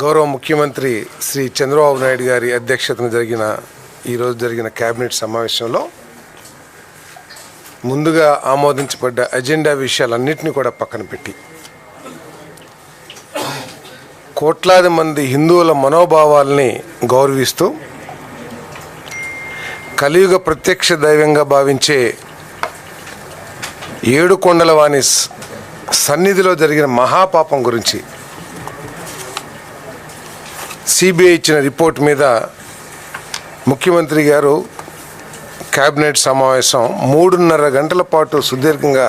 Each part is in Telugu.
గౌరవ ముఖ్యమంత్రి శ్రీ చంద్రబాబు నాయుడు గారి అధ్యక్షతన ఈరోజు జరిగిన కేబినెట్ సమావేశంలో ముందుగా ఆమోదించబడ్డ అజెండా విషయాలన్నింటినీ కూడా పక్కన పెట్టి కోట్లాది మంది హిందువుల మనోభావాల్ని గౌరవిస్తూ కలియుగ ప్రత్యక్ష దైవంగా భావించే ఏడుకొండలవాని సన్నిధిలో జరిగిన మహాపాపం గురించి సిబిఐ ఇచ్చిన రిపోర్ట్ మీద ముఖ్యమంత్రి గారు కేబినెట్ సమావేశం 3.5 గంటల పాటు సుదీర్ఘంగా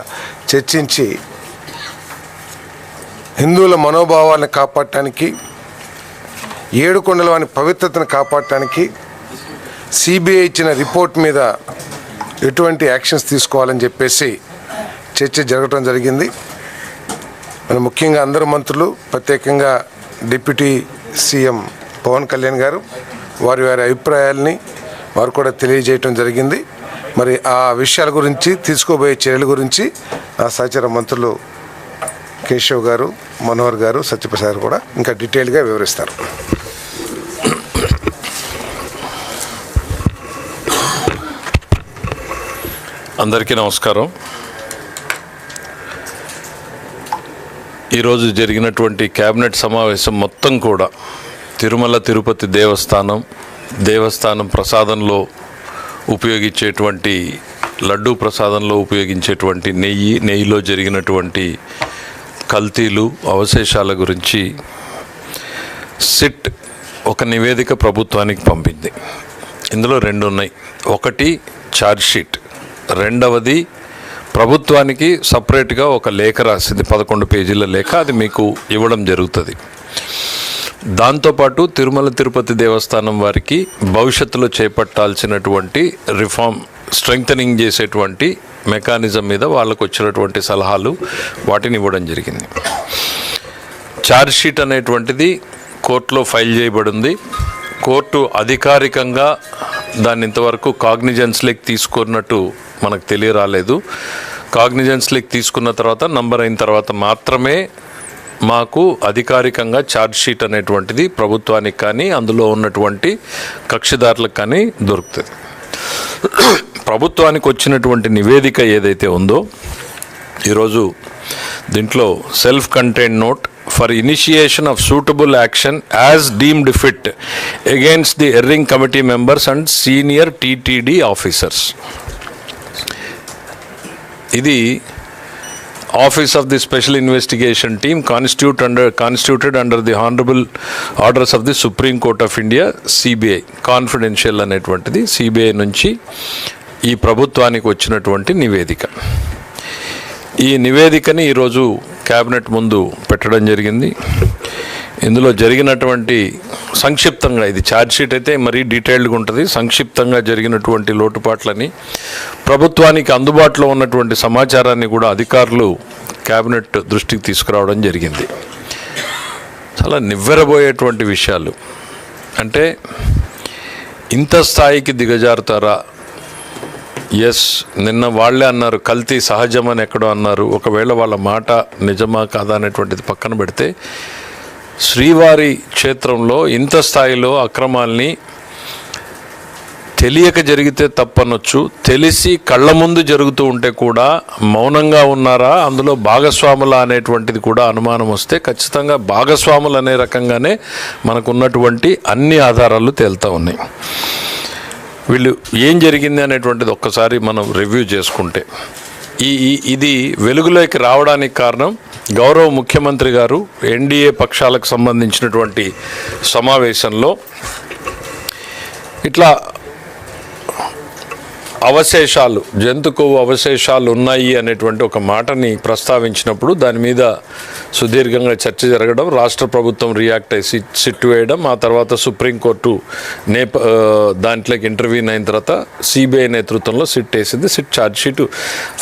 చర్చించి హిందువుల మనోభావాలను కాపాడటానికి ఏడుకొండలవాని పవిత్రతను కాపాడటానికి సిబిఐ ఇచ్చిన రిపోర్ట్ మీద ఎటువంటి యాక్షన్స్ తీసుకోవాలని చెప్పేసి చర్చ జరగడం జరిగింది. ముఖ్యంగా అందరు మంత్రులు, ప్రత్యేకంగా డిప్యూటీ సీఎం పవన్ కళ్యాణ్ గారు వారి అభిప్రాయాల్ని వారు కూడా తెలియజేయటం జరిగింది. మరి ఆ విషయాల గురించి, తీసుకోబోయే చర్యల గురించి ఆ సహచర మంత్రులు కేశవ్ గారు, మనోహర్ గారు, సత్యప్రసాద్ కూడా ఇంకా డీటెయిల్గా వివరిస్తారు. అందరికీ నమస్కారం. ఈరోజు జరిగినటువంటి కేబినెట్ సమావేశం మొత్తం కూడా తిరుమల తిరుపతి దేవస్థానం ప్రసాదంలో ఉపయోగించేటువంటి లడ్డూ ప్రసాదంలో ఉపయోగించేటువంటి నెయ్యిలో జరిగినటువంటి కల్తీలు, అవశేషాల గురించి సిట్ ఒక నివేదిక ప్రభుత్వానికి పంపింది. ఇందులో 2 ఉన్నాయి. ఒకటి ఛార్జ్షీట్, రెండవది ప్రభుత్వానికి సపరేట్గా ఒక లేఖ రాసింది, 11 పేజీల లేఖ. అది మీకు ఇవ్వడం జరుగుతుంది. దాంతోపాటు తిరుమల తిరుపతి దేవస్థానం వారికి భవిష్యత్తులో చేపట్టాల్సినటువంటి రిఫార్మ్, స్ట్రెంగ్థనింగ్ చేసేటువంటి మెకానిజం మీద వాళ్ళకు వచ్చినటువంటి సలహాలు, వాటిని ఇవ్వడం జరిగింది. ఛార్జ్షీట్ అనేటువంటిది కోర్టులో ఫైల్ చేయబడింది. కోర్టు అధికారికంగా దాన్ని ఇంతవరకు కాగ్నిజెన్స్లోకి తీసుకున్నట్టు మనకు తెలియరాలేదు. కాగ్నిజెన్స్లోకి తీసుకున్న తర్వాత, నంబర్ అయిన తర్వాత మాత్రమే మాకు అధికారికంగా ఛార్జ్షీట్ అనేటువంటిది ప్రభుత్వానికి కానీ అందులో ఉన్నటువంటి కక్షిదారులకు కానీ దొరుకుతుంది. ప్రభుత్వానికి వచ్చినటువంటి నివేదిక ఏదైతే ఉందో, ఈరోజు దీంట్లో self contained note for initiation of suitable action as deemed fit against the erring committee members and senior TTD officers. ఇది office of the special investigation team constituted under the honourable orders of the Supreme Court of India, CBI, confidential అనేటువంటిది సిబిఐ నుంచి ఈ ప్రభుత్వానికి వచ్చినటువంటి నివేదిక. ఈ నివేదికని ఈరోజు కేబినెట్ ముందు పెట్టడం జరిగింది. ఇందులో జరిగినటువంటి సంక్షిప్తంగా, ఇది ఛార్జ్షీట్ అయితే మరీ డీటెయిల్డ్గా ఉంటుంది, సంక్షిప్తంగా జరిగినటువంటి లోటుపాట్లని, ప్రభుత్వానికి అందుబాటులో ఉన్నటువంటి సమాచారాన్ని కూడా అధికారులు కేబినెట్ దృష్టికి తీసుకురావడం జరిగింది. చాలా నివ్వెరబోయేటువంటి విషయాలు. అంటే ఇంత స్థాయికి దిగజారుతారా? ఎస్, నిన్న వాళ్ళే అన్నారు కల్తీ సహజమని ఎక్కడో అన్నారు. ఒకవేళ వాళ్ళ మాట నిజమా కాదా అనేటువంటిది పక్కన పెడితే, శ్రీవారి క్షేత్రంలో ఇంత స్థాయిలో అక్రమాల్ని తెలియక జరిగితే తప్పనొచ్చు, తెలిసి కళ్ళ ముందు జరుగుతూ ఉంటే కూడా మౌనంగా ఉన్నారా, అందులో భాగస్వాముల అనేటువంటిది కూడా అనుమానం వస్తే ఖచ్చితంగా భాగస్వాములు అనే రకంగానే మనకున్నటువంటి అన్ని ఆధారాలు తేలుతూ ఉన్నాయి. వీళ్ళు ఏం జరిగింది అనేటువంటిది ఒక్కసారి మనం రివ్యూ చేసుకుంటే, ఇది వెలుగులోకి రావడానికి కారణం గౌరవ ముఖ్యమంత్రి గారు ఎన్డీఏ పక్షాలకు సంబంధించినటువంటి సమావేశంలో ఇట్లా అవశేషాలు, జంతు కొవ్వు అవశేషాలు ఉన్నాయి అనేటువంటి ఒక మాటని ప్రస్తావించినప్పుడు దాని మీద సుదీర్ఘంగా చర్చ జరగడం, రాష్ట్ర ప్రభుత్వం రియాక్ట్ అయ్యి సిట్ వేయడం, ఆ తర్వాత సుప్రీంకోర్టు దాంట్లోకి ఇంటర్వ్యూన్ అయిన తర్వాత సిబిఐ నేతృత్వంలో సిట్ వేసింది. సిట్ ఛార్జ్షీట్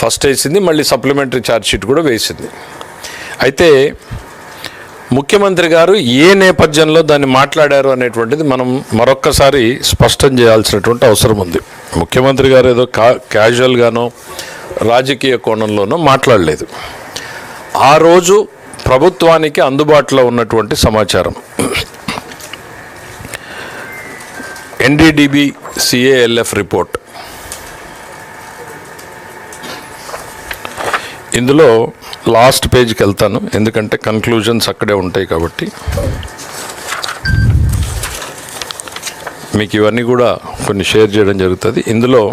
ఫస్ట్ వేసింది, మళ్ళీ సప్లిమెంటరీ ఛార్జ్షీట్ కూడా వేసింది. అయితే ముఖ్యమంత్రి గారు ఏ నేపథ్యంలో దాన్ని మాట్లాడారు అనేటువంటిది మనం మరొక్కసారి స్పష్టం చేయాల్సినటువంటి అవసరం ఉంది. ముఖ్యమంత్రి గారు ఏదో క్యాజువల్గానో రాజకీయ కోణంలోనో మాట్లాడలేదు. ఆ రోజు ప్రభుత్వానికి అందుబాటులో ఉన్నటువంటి సమాచారం, ఎన్డీడీబీ సిఏఎల్ఎఫ్ రిపోర్ట్. ఇందులో లాస్ట్ పేజ్కి వెళ్తాను, ఎందుకంటే కన్క్లూజన్స్ అక్కడే ఉంటాయి కాబట్టి. మీకు ఇవన్నీ కూడా కొన్ని షేర్ చేయడం జరుగుతుంది. ఇందులో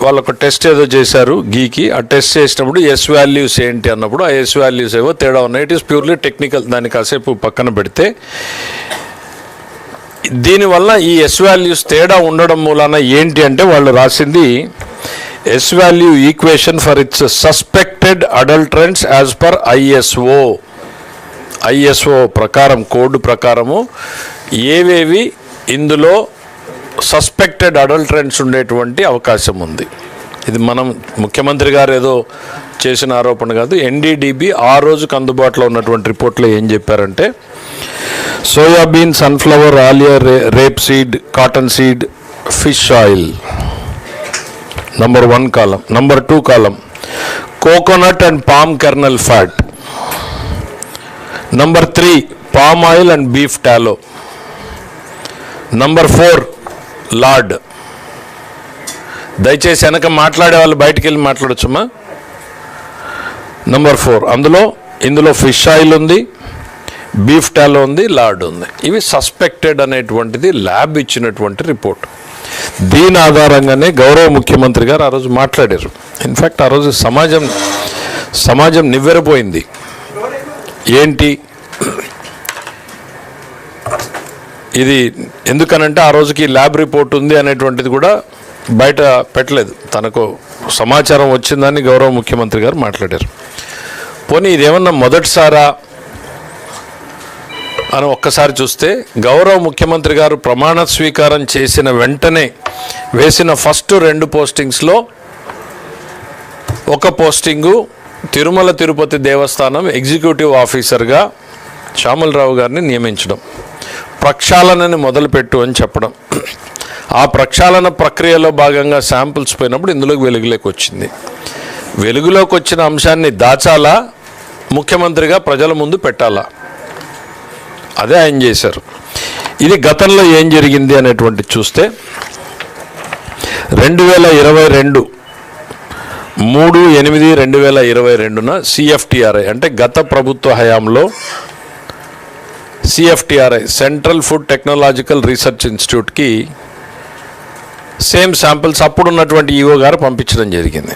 వాళ్ళొక టెస్ట్ ఏదో చేశారు గీకి. ఆ టెస్ట్ చేసినప్పుడు ఎస్ వాల్యూస్ ఏంటి అన్నప్పుడు ఆ ఎస్ వాల్యూస్ ఏవో తేడా ఉన్నాయి. ఇట్ ఈస్ ప్యూర్లీ టెక్నికల్, దాన్ని కాసేపు పక్కన పెడితే దీనివల్ల ఈ ఎస్ వాల్యూస్ తేడా ఉండడం మూలాన ఏంటి అంటే వాళ్ళు రాసింది S value equation for its suspected adulterants as per ISO ప్రకారం, కోడ్ ప్రకారము ఏవేవి ఇందులో సస్పెక్టెడ్ అడల్టరెంట్స్ ఉండేటువంటి అవకాశం ఉంది. ఇది మనం ముఖ్యమంత్రి గారు ఏదో చేసిన ఆరోపణ కాదు. ఎన్డీడీబీ ఆ రోజుకు అందుబాటులో ఉన్నటువంటి రిపోర్ట్లో ఏం చెప్పారంటే soybean, sunflower, Alia, rape seed, cotton seed, fish oil number 1 column. Number 2 column coconut and palm kernel fat. Number 3 palm oil and beef టాలో. Number 4 lord. దయచేసి వెనక మాట్లాడే వాళ్ళు బయటికి వెళ్ళి మాట్లాడొచ్చమ్మా. నంబర్ 4 ఇందులో ఫిష్ ఆయిల్ ఉంది, బీఫ్ టాలో ఉంది, లార్డ్ ఉంది. ఇవి సస్పెక్టెడ్ అనేటువంటిది ల్యాబ్ ఇచ్చినటువంటి రిపోర్ట్. దీని ఆధారంగానే గౌరవ ముఖ్యమంత్రి గారు ఆ రోజు మాట్లాడారు. ఇన్ఫ్యాక్ట్ ఆ రోజు సమాజం నివ్వెరపోయింది. ఏంటి ఇది, ఎందుకనంటే ఆ రోజుకి ల్యాబ్ రిపోర్ట్ ఉంది అనేటువంటిది కూడా బయట పెట్టలేదు. తనకు సమాచారం వచ్చిందని గౌరవ ముఖ్యమంత్రి గారు మాట్లాడారు. పోనీ ఇదేమన్నా మొదటిసారా అని ఒక్కసారి చూస్తే, గౌరవ ముఖ్యమంత్రి గారు ప్రమాణ స్వీకారం చేసిన వెంటనే వేసిన ఫస్ట్ 2 పోస్టింగ్స్లో ఒక పోస్టింగు తిరుమల తిరుపతి దేవస్థానం ఎగ్జిక్యూటివ్ ఆఫీసర్గా శ్యామలరావు గారిని నియమించడం, ప్రక్షాళనని మొదలుపెట్టు అని చెప్పడం. ఆ ప్రక్షాళన ప్రక్రియలో భాగంగా శాంపుల్స్ పోయినప్పుడు ఇందులోకి వెలుగులోకి వచ్చింది. వెలుగులోకి వచ్చిన అంశాన్ని దాచాలా, ముఖ్యమంత్రిగా ప్రజల ముందు పెట్టాలా, అదే ఆయన చేశారు. ఇది గతంలో ఏం జరిగింది అనేటువంటి చూస్తే 2022 3/8/2022న సిఎఫ్టిఆర్ఐ అంటే గత ప్రభుత్వ హయాంలో CFTRI central food technological research ఇన్స్టిట్యూట్కి సేమ్ శాంపిల్స్ అప్పుడున్నటువంటి ఈఓ గారు పంపించడం జరిగింది.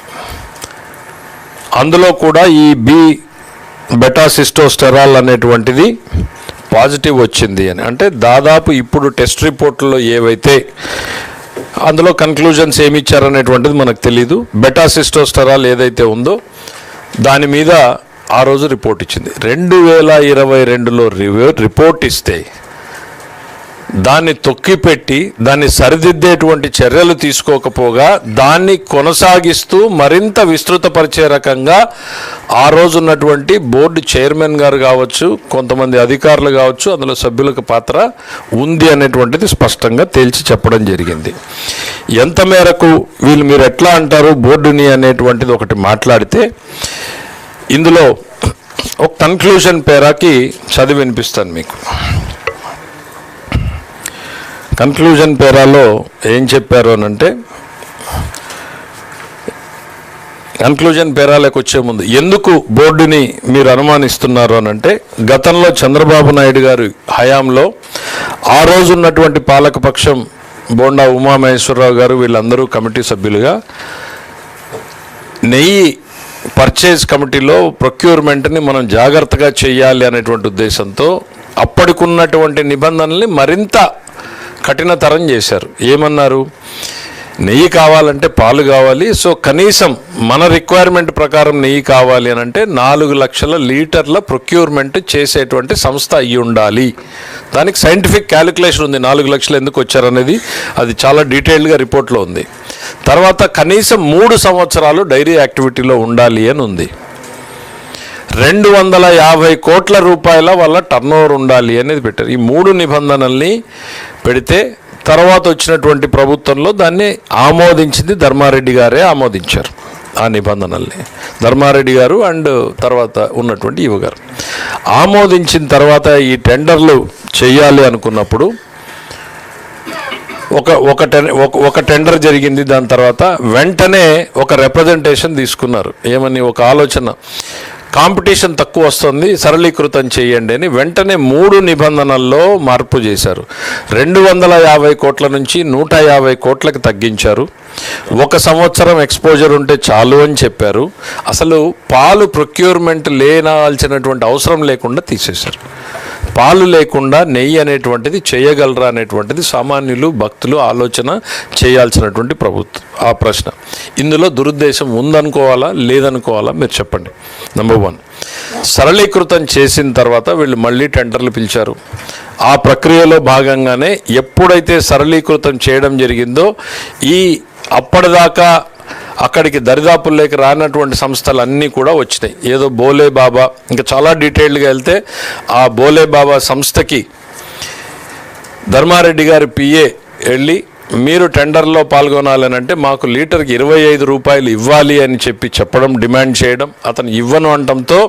అందులో కూడా ఈ బెటాసిస్టోస్టెరాల్ అనేటువంటిది పాజిటివ్ వచ్చింది అని. అంటే దాదాపు ఇప్పుడు టెస్ట్ రిపోర్ట్లో ఏవైతే అందులో కన్క్లూజన్స్ ఏమి ఇచ్చారనేటువంటిది మనకు తెలీదు. బెటాసిస్టోస్టెరాల్ ఏదైతే ఉందో దాని మీద ఆ రోజు రిపోర్ట్ ఇచ్చింది. 2022లో రిపోర్ట్ ఇస్తే దాన్ని తొక్కిపెట్టి దాన్ని సరిదిద్దేటువంటి చర్యలు తీసుకోకపోగా దాన్ని కొనసాగిస్తూ మరింత విస్తృతపరిచే రకంగా ఆ రోజు ఉన్నటువంటి బోర్డు చైర్మన్ గారు కావచ్చు, కొంతమంది అధికారులు కావచ్చు, అందులో సభ్యులకు పాత్ర ఉంది అనేటువంటిది స్పష్టంగా తేల్చి చెప్పడం జరిగింది. ఎంత మేరకు మీరు ఎట్లా అంటారు బోర్డుని అనేటువంటిది ఒకటి మాట్లాడితే, ఇందులో ఒక కన్క్లూజన్ పేరాకి చదివి వినిపిస్తాను మీకు. కన్క్లూజన్ పేరాలో ఏం చెప్పారు అనంటే, కన్క్లూజన్ పేరాలకు వచ్చే ముందు ఎందుకు బోర్డుని మీరు అనుమానిస్తున్నారు అనంటే, గతంలో చంద్రబాబు నాయుడు గారి హయాంలో ఆ రోజు ఉన్నటువంటి పాలకపక్షం బోండా ఉమామహేశ్వరరావు గారు వీళ్ళందరూ కమిటీ సభ్యులుగా నెయ్యి పర్చేజ్ కమిటీలో ప్రొక్యూర్మెంట్ని మనం జాగ్రత్తగా చేయాలి అనేటువంటి ఉద్దేశంతో అప్పటికున్నటువంటి నిబంధనల్ని మరింత కఠినతరం చేశారు. ఏమన్నారు, నెయ్యి కావాలంటే పాలు కావాలి, సో కనీసం మన రిక్వైర్మెంట్ ప్రకారం నెయ్యి కావాలి అని అంటే 4 లక్షల లీటర్ల ప్రొక్యూర్మెంట్ చేసేటువంటి సంస్థ అయ్యి ఉండాలి. దానికి సైంటిఫిక్ క్యాలిక్యులేషన్ ఉంది, 4 లక్షలు ఎందుకు వచ్చారనేది అది చాలా డీటెయిల్డ్గా రిపోర్ట్లో ఉంది. తర్వాత కనీసం 3 సంవత్సరాలు డైరీ యాక్టివిటీలో ఉండాలి అని ఉంది. 250 కోట్ల రూపాయల వల్ల టర్నోవర్ ఉండాలి అనేది పెట్టారు. ఈ 3 నిబంధనల్ని పెడితే తర్వాత వచ్చినటువంటి ప్రభుత్వంలో దాన్ని ఆమోదించింది ధర్మారెడ్డి గారే ఆమోదించారు. ఆ నిబంధనల్ని ధర్మారెడ్డి గారు అండ్ తర్వాత ఉన్నటువంటి ఈవో గారు ఆమోదించిన తర్వాత ఈ టెండర్లు చేయాలి అనుకున్నప్పుడు ఒక టెండర్ జరిగింది. దాని తర్వాత వెంటనే ఒక రిప్రజెంటేషన్ తీసుకున్నారు. ఏమని? ఒక ఆలోచన, కాంపిటీషన్ తక్కువ వస్తుంది, సరళీకృతం చేయండి అని. వెంటనే 3 నిబంధనల్లో మార్పు చేశారు. 250 కోట్ల నుంచి 150 కోట్లకు తగ్గించారు. 1 సంవత్సరం ఎక్స్పోజర్ ఉంటే చాలు అని చెప్పారు. అసలు పాలు ప్రొక్యూర్మెంట్ లేనాల్సినటువంటి అవసరం లేకుండా తీసేశారు. పాలు లేకుండా నెయ్యి అనేటువంటిది చేయగలరా అనేటువంటిది సామాన్యులు, భక్తులు ఆలోచన చేయాల్సినటువంటి ప్రభుత్వం. ఆ ప్రశ్న, ఇందులో దురుద్దేశం ఉందనుకోవాలా లేదనుకోవాలా మీరు చెప్పండి. నెంబర్ 1, సరళీకృతం చేసిన తర్వాత వీళ్ళు మళ్ళీ టెండర్లు పిలిచారు. ఆ ప్రక్రియలో భాగంగానే ఎప్పుడైతే సరళీకృతం చేయడం జరిగిందో ఈ అప్పటిదాకా అక్కడికి దరిదాపుల్లోకి రానటువంటి సంస్థలు అన్నీ కూడా వచ్చినాయి. ఏదో బోలే బాబా, ఇంకా చాలా డీటెయిల్డ్గా వెళ్తే ఆ బోలే బాబా సంస్థకి ధర్మారెడ్డి గారి పిఏ వెళ్ళి మీరు టెండర్లో పాల్గొనాలని అంటే మాకు లీటర్కి 25 రూపాయలు ఇవ్వాలి అని చెప్పడం, డిమాండ్ చేయడం. అతను ఇవ్వను అనటంతో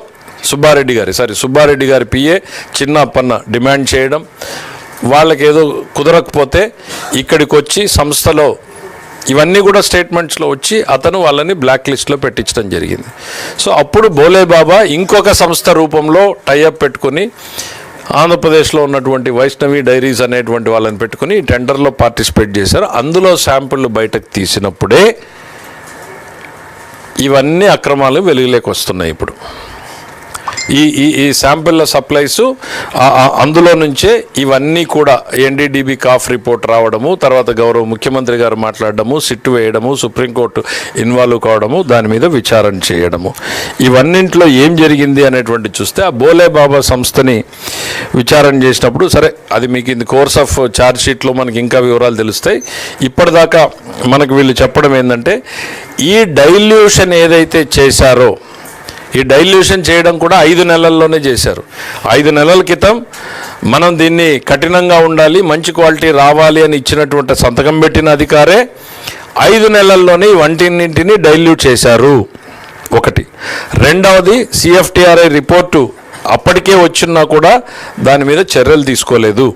సుబ్బారెడ్డి గారి పిఏ చిన్న అప్పన్న డిమాండ్ చేయడం, వాళ్ళకి ఏదో కుదరకపోతే ఇక్కడికి వచ్చి సంస్థలో ఇవన్నీ కూడా స్టేట్మెంట్స్లో వచ్చి అతను వాళ్ళని బ్లాక్ లిస్ట్లో పెట్టించడం జరిగింది. సో అప్పుడు బోలే బాబా ఇంకొక సంస్థ రూపంలో టైఅప్ పెట్టుకుని ఆంధ్రప్రదేశ్లో ఉన్నటువంటి వైష్ణవి డైరీస్ అనేటువంటి వాళ్ళని పెట్టుకుని టెండర్లో పార్టిసిపేట్ చేశారు. అందులో శాంపుళ్ళు బయటకు తీసినప్పుడే ఇవన్నీ అక్రమాలు వెలుగులోకి వస్తున్నాయి. ఇప్పుడు ఈ శాంపిల్ల సప్లైసు అందులో నుంచే ఇవన్నీ కూడా ఎన్డీడీబీ కాఫ్ రిపోర్ట్ రావడము, తర్వాత గౌరవ ముఖ్యమంత్రి గారు మాట్లాడడము, సిట్టు వేయడము, సుప్రీంకోర్టు ఇన్వాల్వ్ కావడము, దాని మీద విచారణ చేయడము, ఇవన్నింటిలో ఏం జరిగింది అనేటువంటి చూస్తే ఆ బోలే బాబా సంస్థని విచారణ చేసినప్పుడు సరే అది మీకు ఇన్ కోర్స్ ఆఫ్ ఛార్జ్ షీట్లో మనకి ఇంకా వివరాలు తెలుస్తాయి. ఇప్పటిదాకా మనకు వీళ్ళు చెప్పడం ఏంటంటే ఈ డైల్యూషన్ ఏదైతే చేశారో ఈ డైల్యూషన్ చేయడం కూడా 5 నెలల్లోనే చేశారు. 5 నెలల క్రితం మనం దీన్ని కఠినంగా ఉండాలి, మంచి క్వాలిటీ రావాలి అని ఇచ్చినటువంటి సంతకం పెట్టిన అధికారే 5 నెలల్లోనే వంటిన్నింటినీ డైల్యూట్ చేశారు. ఒకటి. రెండవది, సిఎఫ్టిఆర్ఐ రిపోర్టు అప్పటికే వచ్చినా కూడా దాని మీద చర్యలు తీసుకోలేదు.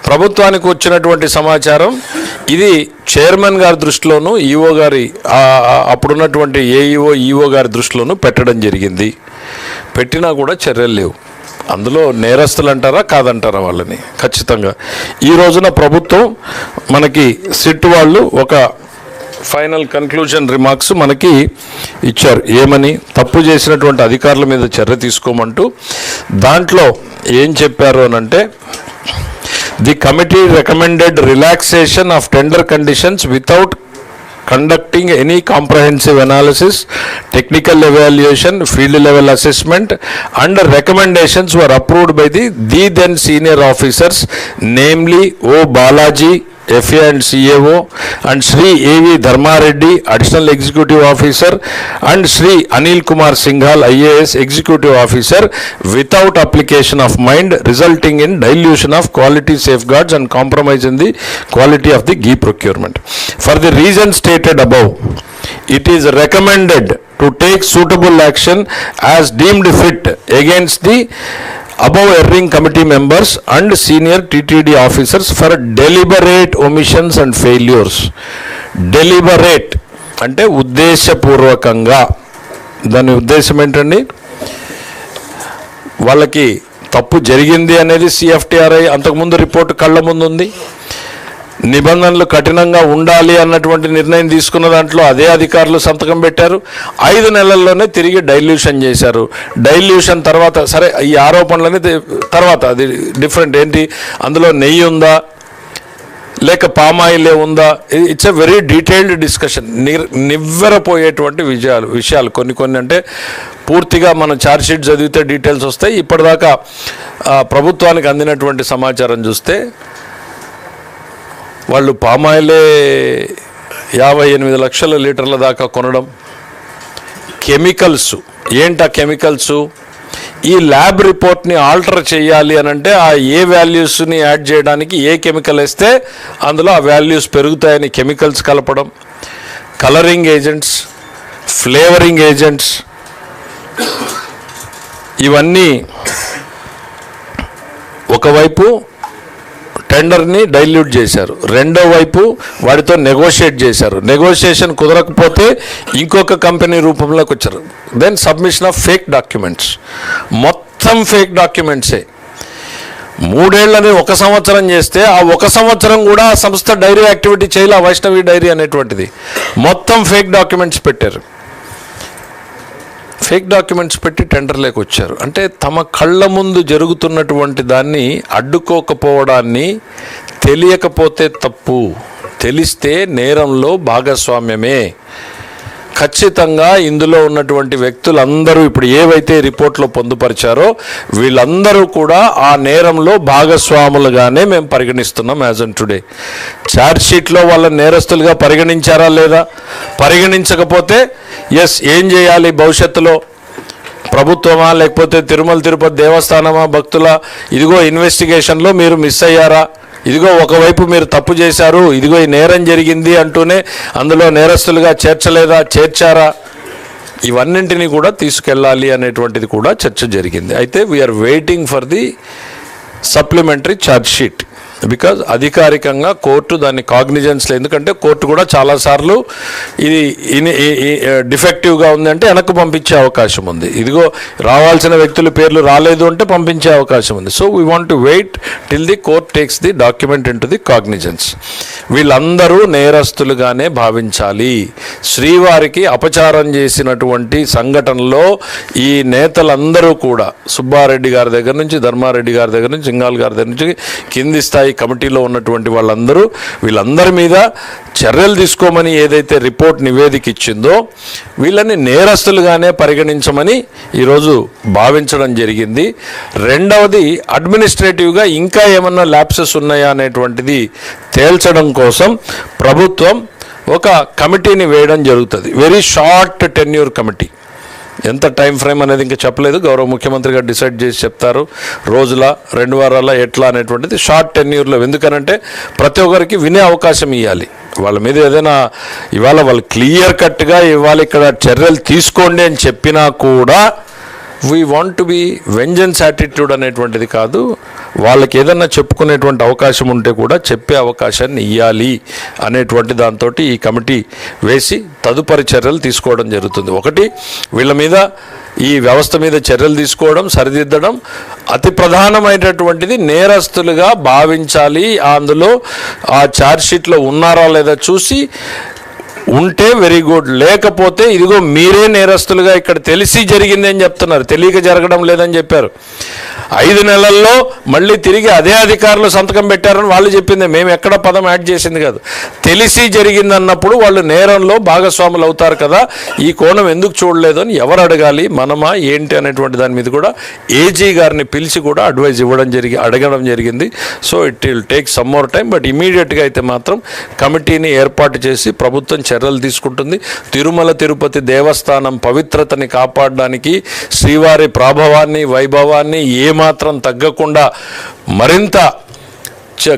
ప్రభుత్వానికి వచ్చినటువంటి సమాచారం ఇది చైర్మన్ గారి దృష్టిలోనూ ఈఓ గారి అప్పుడున్నటువంటి ఏఈఓ ఈఓ గారి దృష్టిలోనూ పెట్టడం జరిగింది. పెట్టినా కూడా చర్యలు లేవు. అందులో నేరస్తులు అంటారా కాదంటారా వాళ్ళని? ఖచ్చితంగా ఈ రోజున ప్రభుత్వం మనకి సిట్ వాళ్ళు ఒక ఫైనల్ కన్క్లూజన్ రిమార్క్స్ మనకి ఇచ్చారు. ఏమని? తప్పు చేసినటువంటి అధికారుల మీద చర్య తీసుకోమంటూ దాంట్లో ఏం చెప్పారు అనంటే, the committee recommended relaxation of tender conditions without conducting any comprehensive analysis, technical evaluation, field level assessment, and recommendations were approved by the then senior officers, namely O. Balaji, FA and CAO, and Sri A.V. Dharmareddy, Additional Executive Officer, and Sri Anil Kumar Singhal, IAS Executive Officer, without application of mind, resulting in dilution of quality safeguards and compromise in the quality of the ghee procurement. For the reasons stated above, it is recommended to take suitable action as deemed fit against the above erring committee members and senior TTD officers for deliberate omissions and failures. Deliberate అంటే ఉద్దేశపూర్వకంగా. దాని ఉద్దేశం ఏంటండి? వాళ్ళకి తప్పు జరిగింది అనేది సిఎఫ్టిఆర్ఐ అంతకుముందు రిపోర్టు కళ్ళ ముందు ఉంది. నిబంధనలు కఠినంగా ఉండాలి అన్నటువంటి నిర్ణయం తీసుకున్న దాంట్లో అదే అధికారులు సంతకం పెట్టారు. 5 నెలల్లోనే తిరిగి డైల్యూషన్ చేశారు. డైల్యూషన్ తర్వాత సరే ఈ ఆరోపణలని తర్వాత అది డిఫరెంట్. ఏంటి అందులో నెయ్యి ఉందా లేక పామాయిలే ఉందా? It's a very detailed discussion. నివ్వెరపోయేటువంటి విషయాలు కొన్ని అంటే పూర్తిగా మనం ఛార్జ్ షీట్ చదివితే డీటెయిల్స్ వస్తాయి. ఇప్పటిదాకా ప్రభుత్వానికి అందినటువంటి సమాచారం చూస్తే వాళ్ళు పామాయిలే 58 లక్షల లీటర్ల దాకా కొనడం. కెమికల్స్ ఏంటా కెమికల్స్? ఈ ల్యాబ్ రిపోర్ట్ని ఆల్టర్ చేయాలి అని అంటే ఆ ఏ వాల్యూస్ని యాడ్ చేయడానికి ఏ కెమికల్ వేస్తే అందులో ఆ వాల్యూస్ పెరుగుతాయని కెమికల్స్ కలపడం, కలరింగ్ ఏజెంట్స్, ఫ్లేవరింగ్ ఏజెంట్స్, ఇవన్నీ ఒకవైపు టెండర్ని డైల్యూట్ చేశారు. రెండో వైపు వాడితో నెగోషియేట్ చేశారు. నెగోషియేషన్ కుదరకపోతే ఇంకొక కంపెనీ రూపంలోకి వచ్చారు. Then submission of fake documents, మొత్తం ఫేక్ డాక్యుమెంట్సే. 3 ఏళ్ళని 1 సంవత్సరం చేస్తే ఆ 1 సంవత్సరం కూడా ఆ సంస్థ డైరీ యాక్టివిటీ చేయాలి. వైష్ణవి డైరీ అనేటువంటిది మొత్తం ఫేక్ డాక్యుమెంట్స్ పెట్టారు. ఫేక్ డాక్యుమెంట్స్ పెట్టి టెండర్లోకి వచ్చారు. అంటే తమ కళ్ళ ముందు జరుగుతున్నటువంటి దాన్ని అడ్డుకోకపోవడాన్ని, తెలియకపోతే తప్పు, తెలిస్తే నేరంలో భాగస్వామ్యమే. ఖచ్చితంగా ఇందులో ఉన్నటువంటి వ్యక్తులందరూ ఇప్పుడు ఏవైతే రిపోర్ట్లో పొందుపరిచారో వీళ్ళందరూ కూడా ఆ నేరంలో భాగస్వాములుగానే మేము పరిగణిస్తున్నాం యాజ్ ఆన్ టుడే. ఛార్జ్షీట్లో వాళ్ళ నేరస్తులుగా పరిగణించారా లేదా? పరిగణించకపోతే ఏం చేయాలి భవిష్యత్తులో? ప్రభుత్వమా లేకపోతే తిరుమల తిరుపతి దేవస్థానమా భక్తుల ఇదిగో ఇన్వెస్టిగేషన్లో మీరు మిస్ అయ్యారా, ఇదిగో ఒకవైపు మీరు తప్పు చేశారు, ఇదిగో ఈ నేరం జరిగింది అంటూనే అందులో నేరస్తులుగా చేర్చలేదా, చేర్చారా? ఇవన్నింటినీ కూడా తీసుకెళ్ళాలి అనేటువంటిది కూడా చర్చ జరిగింది. అయితే we are waiting for the supplementary charge sheet because అధికారికంగా కోర్టు దాన్ని కాగ్నిజెన్స్లో, ఎందుకంటే కోర్టు కూడా చాలాసార్లు ఇది డిఫెక్టివ్గా ఉంది అంటే వెనక్కి పంపించే అవకాశం ఉంది. ఇదిగో రావాల్సిన వ్యక్తుల పేర్లు రాలేదు అంటే పంపించే అవకాశం ఉంది. So we want to wait till the court takes the document into the cognizance. వీళ్ళందరూ నేరస్తులుగానే భావించాలి. శ్రీవారికి అపచారం చేసినటువంటి సంఘటనలో ఈ నేతలందరూ కూడా సుబ్బారెడ్డి గారి దగ్గర నుంచి, ధర్మారెడ్డి గారి దగ్గర నుంచి, సింగాల్ గారి దగ్గర నుంచి కింది స్థాయి కమిటీలో ఉన్నటువంటి వీళ్ళందరి మీద చర్యలు తీసుకోమని ఏదైతే రిపోర్ట్ నివేదిక ఇచ్చిందో వీళ్ళని నేరస్తులుగానే పరిగణించమని ఈరోజు భావించడం జరిగింది. రెండవది అడ్మినిస్ట్రేటివ్గా ఇంకా ఏమన్నా ల్యాప్సెస్ ఉన్నాయా అనేటువంటిది తేల్చడం కోసం ప్రభుత్వం ఒక కమిటీని వేయడం జరుగుతుంది. Very short tenure committee. ఎంత టైం ఫ్రేమ్ అనేది ఇంకా చెప్పలేదు, గౌరవ ముఖ్యమంత్రి గారు డిసైడ్ చేసి చెప్తారు. రోజుల 2 వారాల ఎట్లా అనేటువంటిది షార్ట్ టెన్యూర్లో. ఎందుకనంటే ప్రతి ఒక్కరికి వినే అవకాశం ఇవ్వాలి. వాళ్ళ మీద ఏదైనా ఇవాళ వాళ్ళు క్లియర్ కట్గా ఇవాళ ఇక్కడ చర్యలు తీసుకోండి అని చెప్పినా కూడా we want to be vengeance attitude అనేటువంటిది కాదు. వాళ్ళకి ఏదన్నా చెప్పుకునేటువంటి అవకాశం ఉంటే కూడా చెప్పే అవకాశాన్ని ఇవ్వాలి అనేటువంటి దాంతో ఈ కమిటీ వేసి తదుపరి చర్యలు తీసుకోవడం జరుగుతుంది. ఒకటి, వీళ్ళ మీద ఈ వ్యవస్థ మీద చర్యలు తీసుకోవడం, సరిదిద్దడం. అతి ప్రధానమైనటువంటిది నేరస్తులుగా భావించాలి. అందులో ఆ ఛార్జ్షీట్లో ఉన్నారా లేదా చూసి ఉంటే వెరీ గుడ్, లేకపోతే ఇదిగో మీరే నేరస్తులుగా ఇక్కడ తెలిసి జరిగింది అని చెప్తున్నారు, తెలియక జరగడం లేదని చెప్పారు. 5 నెలల్లో మళ్ళీ తిరిగి అదే అధికారులు సంతకం పెట్టారని వాళ్ళు చెప్పింది, మేము ఎక్కడ పదం యాడ్ చేసింది కాదు. తెలిసి జరిగిందన్నప్పుడు వాళ్ళు నేరంలో భాగస్వాములు అవుతారు కదా, ఈ కోణం ఎందుకు చూడలేదు అని ఎవరు అడగాలి, మనమా ఏంటి అనేటువంటి దాని మీద కూడా ఏజీ గారిని పిలిచి కూడా అడ్వైజ్ అడగడం జరిగింది. So it will take some more time, but ఇమీడియట్గా అయితే మాత్రం కమిటీని ఏర్పాటు చేసి ప్రభుత్వం చర్యలు తీసుకుంటుంది. తిరుమల తిరుపతి దేవస్థానం పవిత్రతని కాపాడడానికి, శ్రీవారి ప్రాభవాన్ని వైభవాన్ని ఏమాత్రం తగ్గకుండా మరింత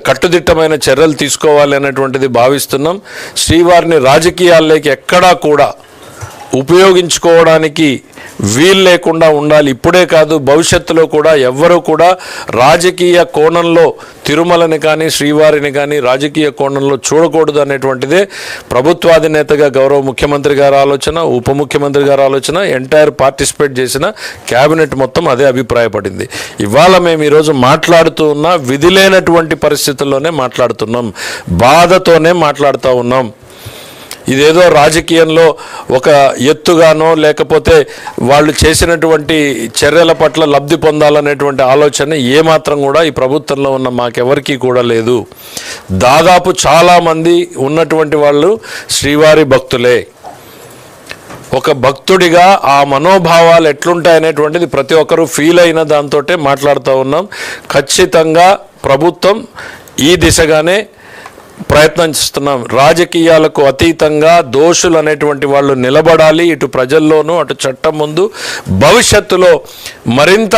కట్టుదిట్టమైన చర్యలు తీసుకోవాలి అనేటువంటిది భావిస్తున్నాం. శ్రీవారిని రాజకీయాల్లోకి ఎక్కడా కూడా ఉపయోగించుకోవడానికి వీలు లేకుండా ఉండాలి. ఇప్పుడే కాదు, భవిష్యత్తులో కూడా ఎవ్వరూ కూడా రాజకీయ కోణంలో తిరుమలని కానీ శ్రీవారిని కానీ రాజకీయ కోణంలో చూడకూడదు అనేటువంటిదే ప్రభుత్వాధినేతగా గౌరవ ముఖ్యమంత్రి గారి ఆలోచన, ఉప ముఖ్యమంత్రి గారి ఆలోచన, ఎంటైర్ పార్టిసిపేట్ చేసిన క్యాబినెట్ మొత్తం అదే అభిప్రాయపడింది. ఇవాళ మేము ఈరోజు మాట్లాడుతూ ఉన్నా విధి లేనటువంటి పరిస్థితుల్లోనే మాట్లాడుతున్నాం, బాధతోనే మాట్లాడుతూ ఉన్నాం. ఇదేదో రాజకీయంలో ఒక ఎత్తుగానో లేకపోతే వాళ్ళు చేసినటువంటి చర్యల పట్ల లబ్ధి పొందాలనేటువంటి ఆలోచన ఏమాత్రం కూడా ఈ ప్రభుత్వంలో ఉన్న మాకెవరికీ కూడా లేదు. దాదాపు చాలామంది ఉన్నటువంటి వాళ్ళు శ్రీవారి భక్తులే. ఒక భక్తుడిగా ఆ మనోభావాలు ఎట్లుంటాయనేటువంటిది ప్రతి ఒక్కరూ ఫీల్ అయిన దాంతో మాట్లాడుతూ ఉన్నాం. ఖచ్చితంగా ప్రభుత్వం ఈ దిశగానే ప్రయత్నం చేస్తున్నాం. రాజకీయాలకు అతీతంగా దోషులు అనేటువంటి వాళ్ళు నిలబడాలి, ఇటు ప్రజల్లోనూ అటు చట్టం ముందు. భవిష్యత్తులో మరింత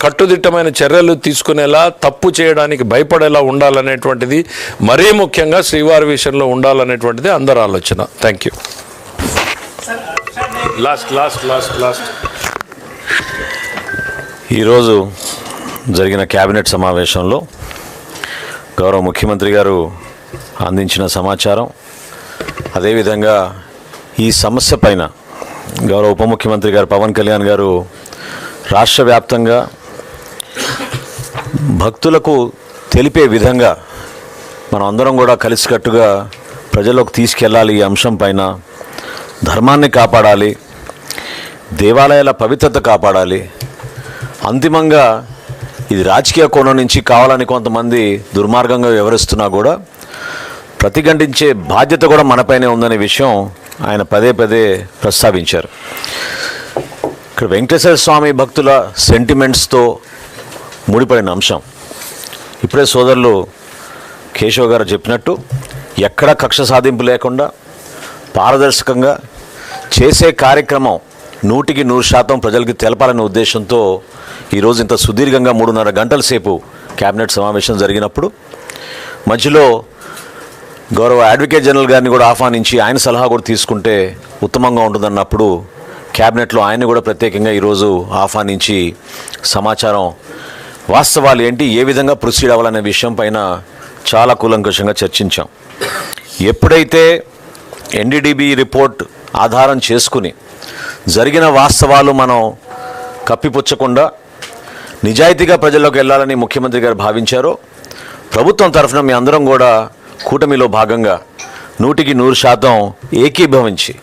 కట్టుదిట్టమైన చర్యలు తీసుకునేలా, తప్పు చేయడానికి భయపడేలా ఉండాలనేటువంటిది, మరీ ముఖ్యంగా శ్రీవారి విషయంలో ఉండాలనేటువంటిది అందరి ఆలోచన. Thank you. లాస్ట్ ఈరోజు జరిగిన క్యాబినెట్ సమావేశంలో గౌరవ ముఖ్యమంత్రి గారు అందించిన సమాచారం, అదేవిధంగా ఈ సమస్య పైన గౌరవ ఉప ముఖ్యమంత్రి గారు పవన్ కళ్యాణ్ గారు రాష్ట్ర వ్యాప్తంగా భక్తులకు తెలిపే విధంగా మనం అందరం కూడా కలిసికట్టుగా ప్రజల్లోకి తీసుకెళ్ళాలి. ఈ అంశం పైన ధర్మాన్ని కాపాడాలి, దేవాలయాల పవిత్రత కాపాడాలి. అంతిమంగా ఇది రాజకీయ కోణం నుంచి కావాలని కొంతమంది దుర్మార్గంగా వ్యవహరిస్తున్నా కూడా ప్రతిఘటించే బాధ్యత కూడా మనపైనే ఉందనే విషయం ఆయన పదే పదే ప్రస్తావించారు. ఇక్కడ వెంకటేశ్వర స్వామి భక్తుల సెంటిమెంట్స్తో ముడిపడిన అంశం. ఇప్పుడే సోదరులు కేశవ్ గారు చెప్పినట్టు ఎక్కడా కక్ష సాధింపు లేకుండా పారదర్శకంగా చేసే కార్యక్రమం 100% ప్రజలకి తెలపాలనే ఉద్దేశంతో ఈరోజు ఇంత సుదీర్ఘంగా 3.5 గంటల సేపు క్యాబినెట్ సమావేశం జరిగినప్పుడు మధ్యలో గౌరవ అడ్వకేట్ జనరల్ గారిని కూడా ఆహ్వానించి ఆయన సలహా కూడా తీసుకుంటే ఉత్తమంగా ఉంటుందన్నప్పుడు క్యాబినెట్లో ఆయన్ని కూడా ప్రత్యేకంగా ఈరోజు ఆహ్వానించి సమాచారం, వాస్తవాలు ఏంటి, ఏ విధంగా ప్రొసీడ్ అవ్వాలనే విషయం పైన చాలా కూలంకషంగా చర్చించాం. ఎప్పుడైతే ఎన్డీడీబీ రిపోర్ట్ ఆధారం చేసుకుని జరిగిన వాస్తవాలు మనం కప్పిపుచ్చకుండా నిజాయితీగా ప్రజల్లోకి వెళ్ళాలని ముఖ్యమంత్రి గారు భావించారో, ప్రభుత్వం తరఫున మీ అందరం కూడా కూటమిలో భాగంగా 100% ఏకీభవించి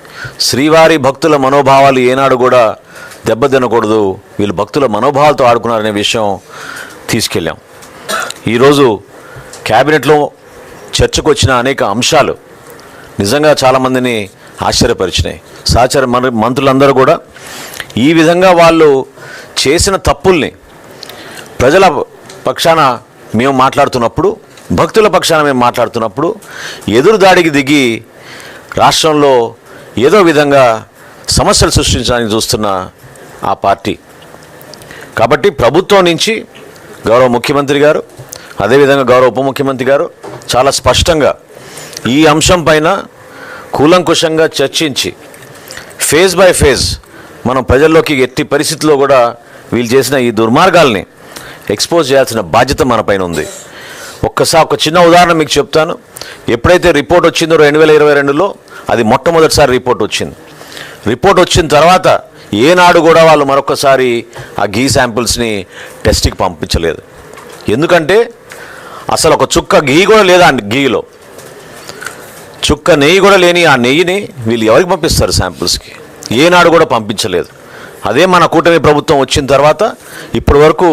శ్రీవారి భక్తుల మనోభావాలు ఏనాడు కూడా దెబ్బతినకూడదు, వీళ్ళు భక్తుల మనోభావాలతో ఆడుకున్నారనే విషయం తీసుకెళ్ళాం. ఈరోజు క్యాబినెట్లో చర్చకు వచ్చిన అనేక అంశాలు నిజంగా చాలామందిని ఆశ్చర్యపరిచినాయి. సహచర మంత్రులందరూ కూడా ఈ విధంగా వాళ్ళు చేసిన తప్పుల్ని ప్రజల పక్షాన మేము మాట్లాడుతున్నప్పుడు, భక్తుల పక్షాన మేము మాట్లాడుతున్నప్పుడు ఎదురుదాడికి దిగి రాష్ట్రంలో ఏదో విధంగా సమస్యలు సృష్టించడానికి చూస్తున్న ఆ పార్టీ. కాబట్టి ప్రభుత్వం నుంచి గౌరవ ముఖ్యమంత్రి గారు, అదేవిధంగా గౌరవ ఉప ముఖ్యమంత్రి గారు చాలా స్పష్టంగా ఈ అంశం పైన కూలంకుషంగా చర్చించి ఫేజ్ బై ఫేజ్ మనం ప్రజల్లోకి ఎట్టి పరిస్థితుల్లో కూడా వీళ్ళు చేసిన ఈ దుర్మార్గాల్ని ఎక్స్పోజ్ చేయాల్సిన బాధ్యత మన పైన ఉంది. ఒక చిన్న ఉదాహరణ మీకు చెప్తాను. ఎప్పుడైతే రిపోర్ట్ వచ్చిందో 2022లో అది మొట్టమొదటిసారి రిపోర్ట్ వచ్చింది. రిపోర్ట్ వచ్చిన తర్వాత ఏనాడు కూడా వాళ్ళు మరొకసారి ఆ ఘీ శాంపిల్స్ని టెస్ట్కి పంపించలేదు. ఎందుకంటే అసలు ఒక చుక్క ఘీ కూడా లేదా ఆ ఘీలో, చుక్క నెయ్యి కూడా లేని ఆ నెయ్యిని వీళ్ళు ఎవరికి పంపిస్తారు శాంపిల్స్కి? ఏనాడు కూడా పంపించలేదు. అదే మన కూటమి ప్రభుత్వం వచ్చిన తర్వాత ఇప్పటి వరకు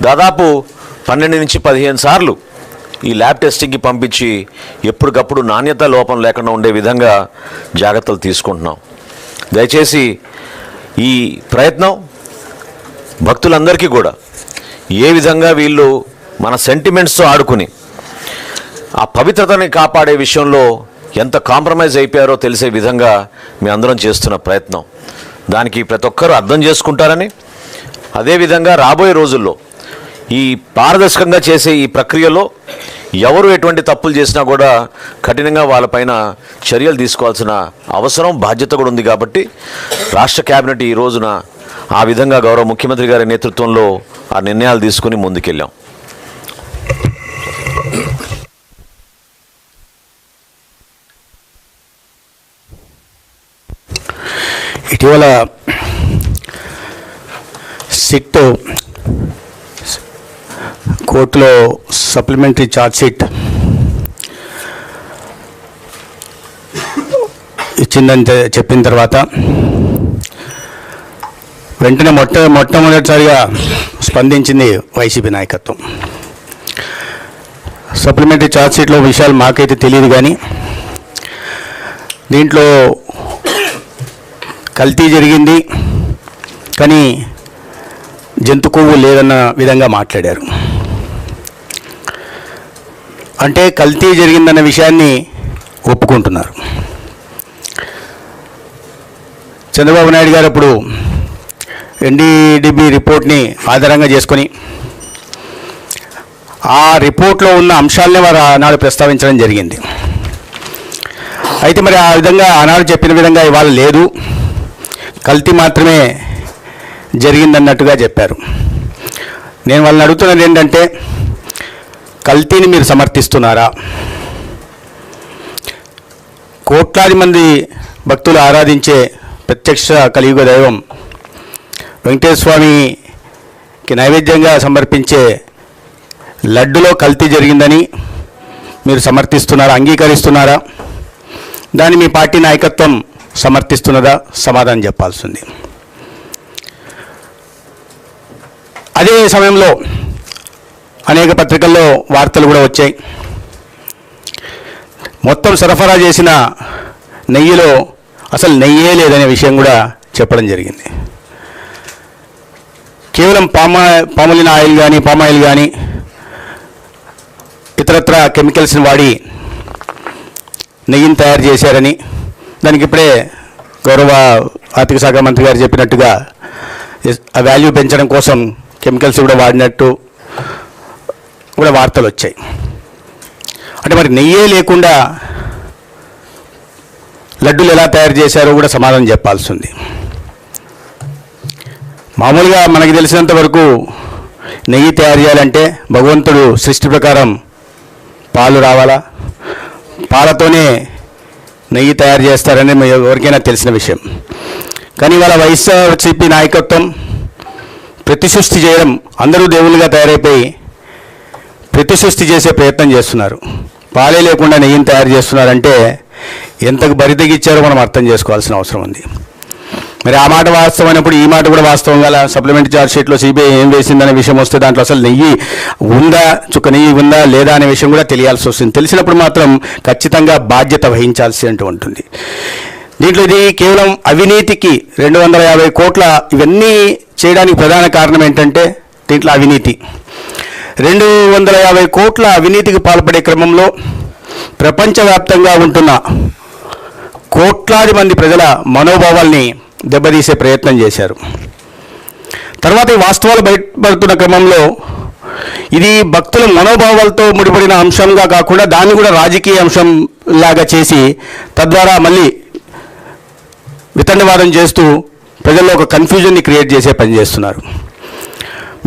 దాదాపు 12 నుంచి 15 సార్లు ఈ ల్యాబ్ టెస్టింగ్కి పంపించి ఎప్పటికప్పుడు నాణ్యత లోపం లేకుండా ఉండే విధంగా జాగ్రత్తలు తీసుకుంటున్నాం. దయచేసి ఈ ప్రయత్నం భక్తులందరికీ కూడా ఏ విధంగా వీళ్ళు మన సెంటిమెంట్స్తో ఆడుకుని ఆ పవిత్రతని కాపాడే విషయంలో ఎంత కాంప్రమైజ్ అయిపోయారో తెలిసే విధంగా మీ అందరం చేస్తున్న ప్రయత్నం, దానికి ప్రతి ఒక్కరూ అర్థం చేసుకుంటారని, అదేవిధంగా రాబోయే రోజుల్లో ఈ పారదర్శకంగా చేసే ఈ ప్రక్రియలో ఎవరు ఎటువంటి తప్పులు చేసినా కూడా కఠినంగా వాళ్ళపైన చర్యలు తీసుకోవాల్సిన అవసరం, బాధ్యత కూడా ఉంది. కాబట్టి రాష్ట్ర క్యాబినెట్ ఈ రోజున ఆ విధంగా గౌరవ ముఖ్యమంత్రి గారి నేతృత్వంలో ఆ నిర్ణయాలు తీసుకుని ముందుకెళ్ళాం. ఇటీవల సిట్ కోర్టులో సప్లిమెంటరీ ఛార్జ్షీట్ ఇచ్చిందని చెప్పిన తర్వాత వెంటనే మొట్టమొదటిసారిగా స్పందించింది వైసీపీ నాయకత్వం. సప్లిమెంటరీ ఛార్జ్షీట్లో విషయాలు మాకైతే తెలియదు, కానీ దీంట్లో కల్తీ జరిగింది కానీ జంతు కొవ్వు లేదన్న విధంగా మాట్లాడారు. అంటే కల్తీ జరిగిందన్న విషయాన్ని ఒప్పుకుంటున్నారు. చంద్రబాబు నాయుడు గారు అప్పుడు ఎన్డీడీబీ రిపోర్ట్ని ఆధారంగా చేసుకొని ఆ రిపోర్ట్లో ఉన్న అంశాలనే వారు ఆనాడు ప్రస్తావించడం జరిగింది. అయితే మరి ఆ విధంగా ఆనాడు చెప్పిన విధంగా ఇవాళ లేదు, కల్తీ మాత్రమే జరిగిందన్నట్టుగా చెప్పారు. నేను వాళ్ళని అడుగుతున్నది ఏంటంటే, కల్తీని మీరు సమర్థిస్తున్నారా? కోట్లాది మంది భక్తులు ఆరాధించే ప్రత్యక్ష కలియుగ దైవం వెంకటేశ్వర స్వామికి నైవేద్యంగా సమర్పించే లడ్డులో కల్తీ జరిగిందని మీరు సమర్థిస్తున్నారా, అంగీకరిస్తున్నారా? దాన్ని మీ పార్టీ నాయకత్వం సమర్థిస్తున్నదా? సమాధానం చెప్పాల్సింది. అదే సమయంలో అనేక పత్రికల్లో వార్తలు కూడా వచ్చాయి. మొత్తం సరఫరా చేసిన నెయ్యిలో అసలు నెయ్యే లేదనే విషయం కూడా చెప్పడం జరిగింది. కేవలం పామలిన్ ఆయిల్ కానీ పామాయిల్ కానీ ఇతరత్ర కెమికల్స్ని వాడి నెయ్యిని తయారు చేశారని, దానికి ఇప్పుడే గౌరవ ఆర్థిక శాఖ మంత్రి గారు చెప్పినట్టుగా ఆ వాల్యూ పెంచడం కోసం కెమికల్స్ కూడా వాడినట్టు కూడా వార్తలు వచ్చాయి. అంటే మరి నెయ్యే లేకుండా లడ్డూలు ఎలా తయారు చేశారో కూడా సమాధానం చెప్పాల్సి ఉంది. మామూలుగా మనకి తెలిసినంత వరకు నెయ్యి తయారు చేయాలంటే భగవంతుడు సృష్టి ప్రకారం పాలు రావాలా, పాలతోనే నెయ్యి తయారు చేస్తారని ఎవరికైనా తెలిసిన విషయం. కానీ వాళ్ళ వైఎస్ఆర్సీపీ నాయకత్వం ప్రతి సృష్టి చేయడం, అందరూ దేవుళ్ళుగా తయారైపోయి ప్రతి సృష్టి చేసే ప్రయత్నం చేస్తున్నారు. పాలే లేకుండా నెయ్యిని తయారు చేస్తున్నారంటే ఎంతకు బరితెగిచ్చారో మనం అర్థం చేసుకోవాల్సిన అవసరం ఉంది. మరి ఆ మాట వాస్తవమైనప్పుడు ఈ మాట కూడా వాస్తవం గల సప్లిమెంటరీ ఛార్జ్ షీట్లో సిబిఐ ఏం వేసిందనే విషయం వస్తే దాంట్లో అసలు నెయ్యి ఉందా, చుక్క నెయ్యి ఉందా లేదా అనే విషయం కూడా తెలియాల్సి వస్తుంది. తెలిసినప్పుడు మాత్రం ఖచ్చితంగా బాధ్యత వహించాల్సి అంటూ ఉంటుంది. దీంట్లో ఇది కేవలం అవినీతికి 250 కోట్ల ఇవన్నీ చేయడానికి ప్రధాన కారణం ఏంటంటే దీంట్లో అవినీతి. 250 కోట్ల అవినీతికి పాల్పడే క్రమంలో ప్రపంచవ్యాప్తంగా ఉంటున్న కోట్లాది మంది ప్రజల మనోభావాల్ని దెబ్బతీసే ప్రయత్నం చేశారు. తర్వాత ఈ వాస్తవాలు బయటపడుతున్న క్రమంలో ఇది భక్తుల మనోభావాలతో ముడిపడిన అంశంగా కాకుండా దాన్ని కూడా రాజకీయ అంశం లాగా చేసి తద్వారా మళ్ళీ వితండవాదం చేస్తూ ప్రజల్లో ఒక కన్ఫ్యూజన్ని క్రియేట్ చేసే పని చేస్తున్నారు.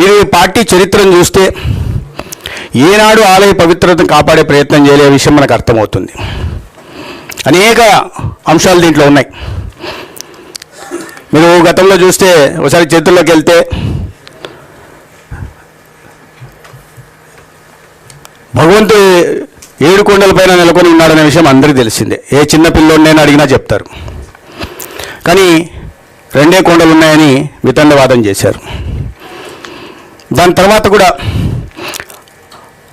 మీరు ఈ పార్టీ చరిత్రను చూస్తే ఏనాడు ఆలయ పవిత్రతను కాపాడే ప్రయత్నం చేయలే విషయం మనకు అర్థమవుతుంది. అనేక అంశాలు దీంట్లో ఉన్నాయి. మీరు గతంలో చూస్తే ఒకసారి చరిత్రలోకి వెళ్తే భగవంతుడు 7 కొండలపైన నెలకొని ఉన్నాడనే విషయం అందరికీ తెలిసిందే. ఏ చిన్న పిల్లోడినైనా అడిగినా చెప్తారు. కానీ 2 కొండలు ఉన్నాయని వితండవాదం చేశారు. దాని తర్వాత కూడా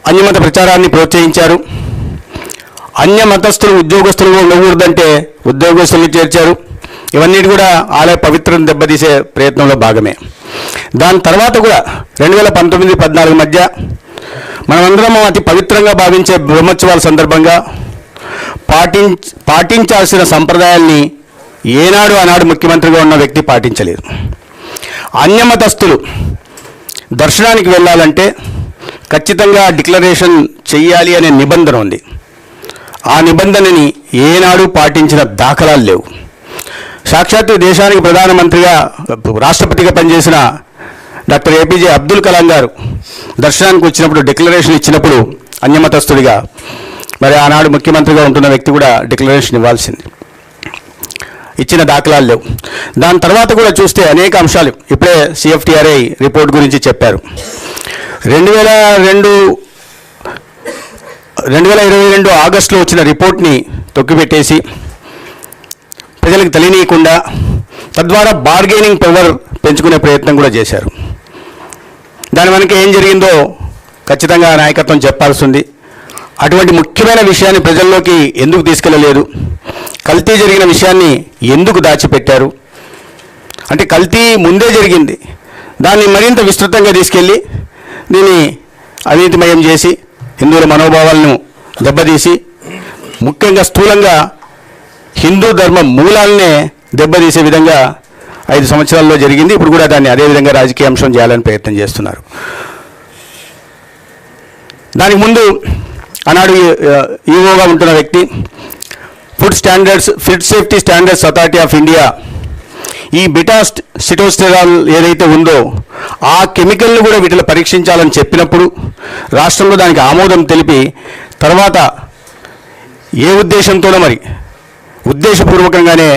అన్యమత ప్రచారాన్ని ప్రోత్సహించారు. అన్య మతస్థులు ఉద్యోగస్తులుగా ఉండకూడదంటే ఉద్యోగస్తుల్ని చేర్చారు. ఇవన్నీ కూడా ఆలయ పవిత్రను దెబ్బతీసే ప్రయత్నంలో భాగమే. దాని తర్వాత కూడా 2019-14 మధ్య మనమందరం అతి పవిత్రంగా భావించే బ్రహ్మోత్సవాల సందర్భంగా పాటించాల్సిన సంప్రదాయాల్ని ఆనాడు ముఖ్యమంత్రిగా ఉన్న వ్యక్తి పాటించలేదు. అన్యమతస్థులు దర్శనానికి వెళ్ళాలంటే ఖచ్చితంగా డిక్లరేషన్ చెయ్యాలి అనే నిబంధన ఉంది. ఆ నిబంధనని ఏనాడు పాటించిన దాఖలాలు లేవు. సాక్షాత్తు దేశానికి ప్రధానమంత్రిగా రాష్ట్రపతిగా పనిచేసిన డాక్టర్ ఏపీజే అబ్దుల్ కలాం గారు దర్శనానికి వచ్చినప్పుడు డిక్లరేషన్ ఇచ్చినప్పుడు అన్యమతస్థుడిగా మరి ఆనాడు ముఖ్యమంత్రిగా ఉంటున్న వ్యక్తి కూడా డిక్లరేషన్ ఇవ్వాల్సింది. ఇచ్చిన దాఖలాలు లేవు. దాని తర్వాత కూడా చూస్తే అనేక అంశాలు ఇప్పుడే CFTRI రిపోర్ట్ గురించి చెప్పారు. 2022 ఆగస్టులో వచ్చిన రిపోర్ట్ని తొక్కిపెట్టేసి ప్రజలకు తెలియనీయకుండా తద్వారా బార్గెనింగ్ పవర్ పెంచుకునే ప్రయత్నం కూడా చేశారు. దాని వెనక ఏం జరిగిందో ఖచ్చితంగా నాయకత్వం చెప్పాల్సి ఉంది. అటువంటి ముఖ్యమైన విషయాన్ని ప్రజల్లోకి ఎందుకు తీసుకెళ్ళలేదు? కల్తీ జరిగిన విషయాన్ని ఎందుకు దాచిపెట్టారు? అంటే కల్తీ ముందే జరిగింది, దాన్ని మరింత విస్తృతంగా తీసుకెళ్ళి దీన్ని అవినీతిమయం చేసి హిందువుల మనోభావాలను దెబ్బతీసి ముఖ్యంగా స్థూలంగా హిందూ ధర్మం మూలాలనే దెబ్బతీసే విధంగా 5 సంవత్సరాల్లో జరిగింది. ఇప్పుడు కూడా దాన్ని అదేవిధంగా రాజకీయ అంశం చేయాలని ప్రయత్నం చేస్తున్నారు. దానికి ముందు ఆనాడు ఈఓగా ఉంటున్న వ్యక్తి food safety standards authority of India ఈ బీటా సిటోస్టెరాల్ ఏదైతే ఉందో ఆ కెమికల్ని కూడా వీటిలో పరీక్షించాలని చెప్పినప్పుడు రాష్ట్రంలో దానికి ఆమోదం తెలిపి తర్వాత ఏ ఉద్దేశంతోనో మరి ఉద్దేశపూర్వకంగానే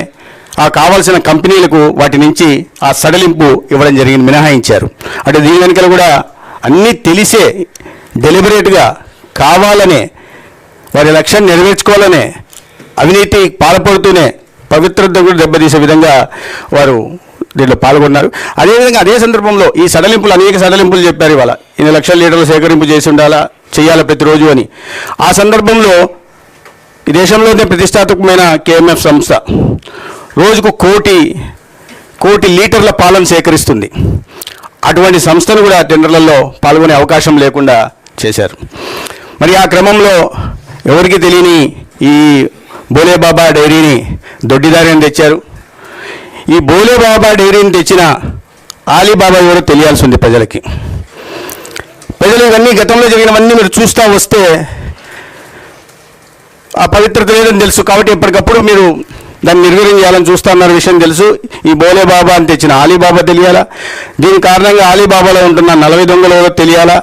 ఆ కావాల్సిన కంపెనీలకు వాటి నుంచి ఆ సడలింపు ఇవ్వడం జరిగింది, మినహాయించారు. అంటే దీని వెనుకలు కూడా అన్నీ తెలిసే డెలిబరేట్గా కావాలనే వారి లక్ష్యాన్ని నెరవేర్చుకోవాలనే అవినీతి పాల్పడుతూనే పవిత్రత కూడా దెబ్బతీసే విధంగా వారు దీంట్లో పాల్గొన్నారు. అదేవిధంగా అదే సందర్భంలో ఈ సడలింపులు అనేక సడలింపులు చెప్పారు. ఇవాళ 8 లక్షల లీటర్లు సేకరింపు చేసి ఉండాలా, చేయాలి ప్రతిరోజు అని. ఆ సందర్భంలో ఈ దేశంలోనే ప్రతిష్టాత్మకమైన కేఎంఎఫ్ సంస్థ రోజుకు కోటి లీటర్ల పాలను సేకరిస్తుంది. అటువంటి సంస్థను కూడా టెండర్లలో పాల్గొనే అవకాశం లేకుండా చేశారు. మరి ఆ క్రమంలో ఎవరికి తెలియని ఈ బోలేబాబా డైరీని దొడ్డిదారిని తెచ్చారు. ఈ బోలేబాబా డైరీని తెచ్చిన ఆలీబాబా ఎవరో తెలియాల్సి ఉంది ప్రజలకి. ప్రజలు ఇవన్నీ గతంలో జరిగినవన్నీ మీరు చూస్తూ వస్తే ఆ పవిత్రత లేదని తెలుసు. కాబట్టి ఎప్పటికప్పుడు మీరు దాన్ని నిర్వీర్యం చేయాలని చూస్తున్న విషయం తెలుసు. ఈ బోలేబాబా అని తెచ్చిన ఆలీబాబా తెలియాలా, దీని కారణంగా ఆలీబాబాలో ఉంటున్న 40 దొంగలు ఎవరో తెలియాలా.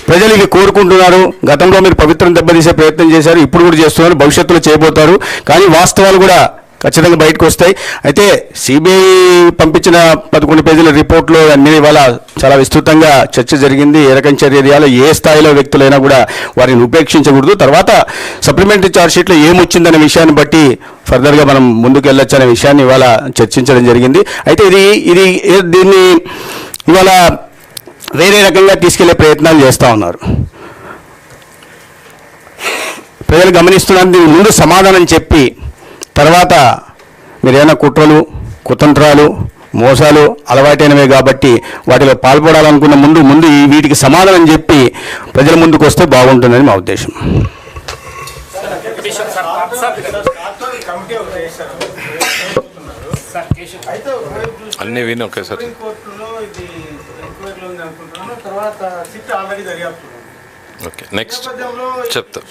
ప్రజలు ఇవి కోరుకుంటున్నారు. గతంలో మీరు పవిత్రం దెబ్బతీసే ప్రయత్నం చేశారు, ఇప్పుడు కూడా చేస్తున్నారు, భవిష్యత్తులో చేయబోతారు. కానీ వాస్తవాలు కూడా ఖచ్చితంగా బయటకు వస్తాయి. అయితే సిబిఐ పంపించిన 11 పేజీల రిపోర్ట్లో అన్ని ఇవాళ చాలా విస్తృతంగా చర్చ జరిగింది. ఏ రకం చర్య చేయాలో, ఏ స్థాయిలో వ్యక్తులైనా కూడా వారిని ఉపేక్షించకూడదు. తర్వాత సప్లిమెంటరీ ఛార్జ్షీట్లో ఏమొచ్చిందనే విషయాన్ని బట్టి ఫర్దర్గా మనం ముందుకు వెళ్ళొచ్చు అనే విషయాన్ని ఇవాళ చర్చించడం జరిగింది. అయితే దీన్ని ఇవాళ వేరే రకంగా తీసుకెళ్లే ప్రయత్నాలు చేస్తూ ఉన్నారు. ప్రజలు గమనిస్తున్నారు. దీని ముందు సమాధానం చెప్పి తర్వాత మీరేమైనా కుట్రలు, కుతంత్రాలు, మోసాలు అలవాటైనవే కాబట్టి వాటిలో పాల్పడాలనుకున్న ముందు వీటికి సమాధానం చెప్పి ప్రజల ముందుకు వస్తే బాగుంటుందని మా ఉద్దేశం. అన్నీ విని ఓకే సార్. ఓకే నెక్స్ట్ చెప్తాను.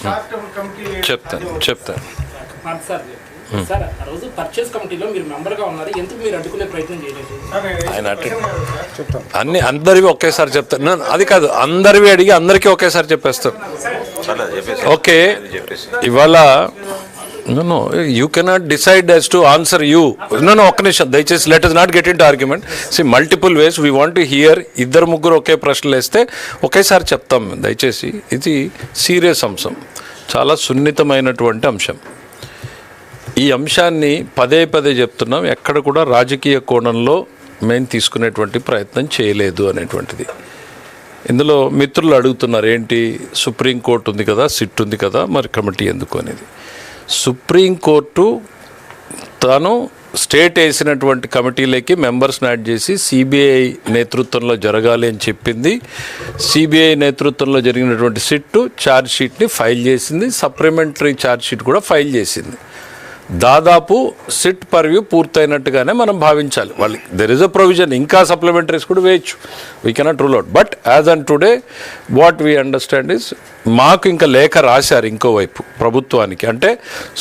సార్ ఆ రోజు పర్చేస్ కమిటీలో మీరు మెంబర్గా ఉన్నారు, ఎందుకు మీరు అడ్డుకునే ప్రయత్నం చేయలేదు? ఆయన అన్ని అందరివి ఒకేసారి చెప్తాను. అది కాదు, అందరివి అడిగి అందరికీ ఒకేసారి చెప్పేస్తాను. ఓకే ఇవాళ no you cannot decide as to answer you. No ఒక్క నిమిషం దయచేసి, let us not get into argument. See multiple ways we want to hear. 2-3 ఒకే ప్రశ్నలు వేస్తే ఒకేసారి చెప్తాం. దయచేసి ఇది సీరియస్ అంశం, చాలా సున్నితమైనటువంటి అంశం. ఈ అంశాన్ని పదే చెప్తున్నాం. ఎక్కడ కూడా రాజకీయ కోణంలో మేము తీసుకునేటువంటి ప్రయత్నం చేయలేదు అనేటువంటిది. ఇందులో మిత్రులు అడుగుతున్నారు ఏంటి, సుప్రీంకోర్టు ఉంది కదా, సిట్ ఉంది కదా, మరి కమిటీ ఎందుకు అనేది. సుప్రీంకోర్టు తాను స్టేట్ వేసినటువంటి కమిటీలకి మెంబర్స్ని యాడ్ చేసి సిబిఐ నేతృత్వంలో జరగాలి అని చెప్పింది. సిబిఐ నేతృత్వంలో జరిగినటువంటి సిట్ ఛార్జ్ షీట్ని ఫైల్ చేసింది, సప్లిమెంటరీ ఛార్జ్ షీట్ కూడా ఫైల్ చేసింది. దాదాపు సిట్ పర్వ్యూ పూర్తయినట్టుగానే మనం భావించాలి. వాళ్ళకి దెర్ ఇస్ అ ప్రొవిజన్, ఇంకా సప్లిమెంటరీస్ కూడా వేయచ్చు, we cannot rule out. But as on today what we understand is మాకు ఇంకా లేఖ రాశారు ఇంకోవైపు ప్రభుత్వానికి. అంటే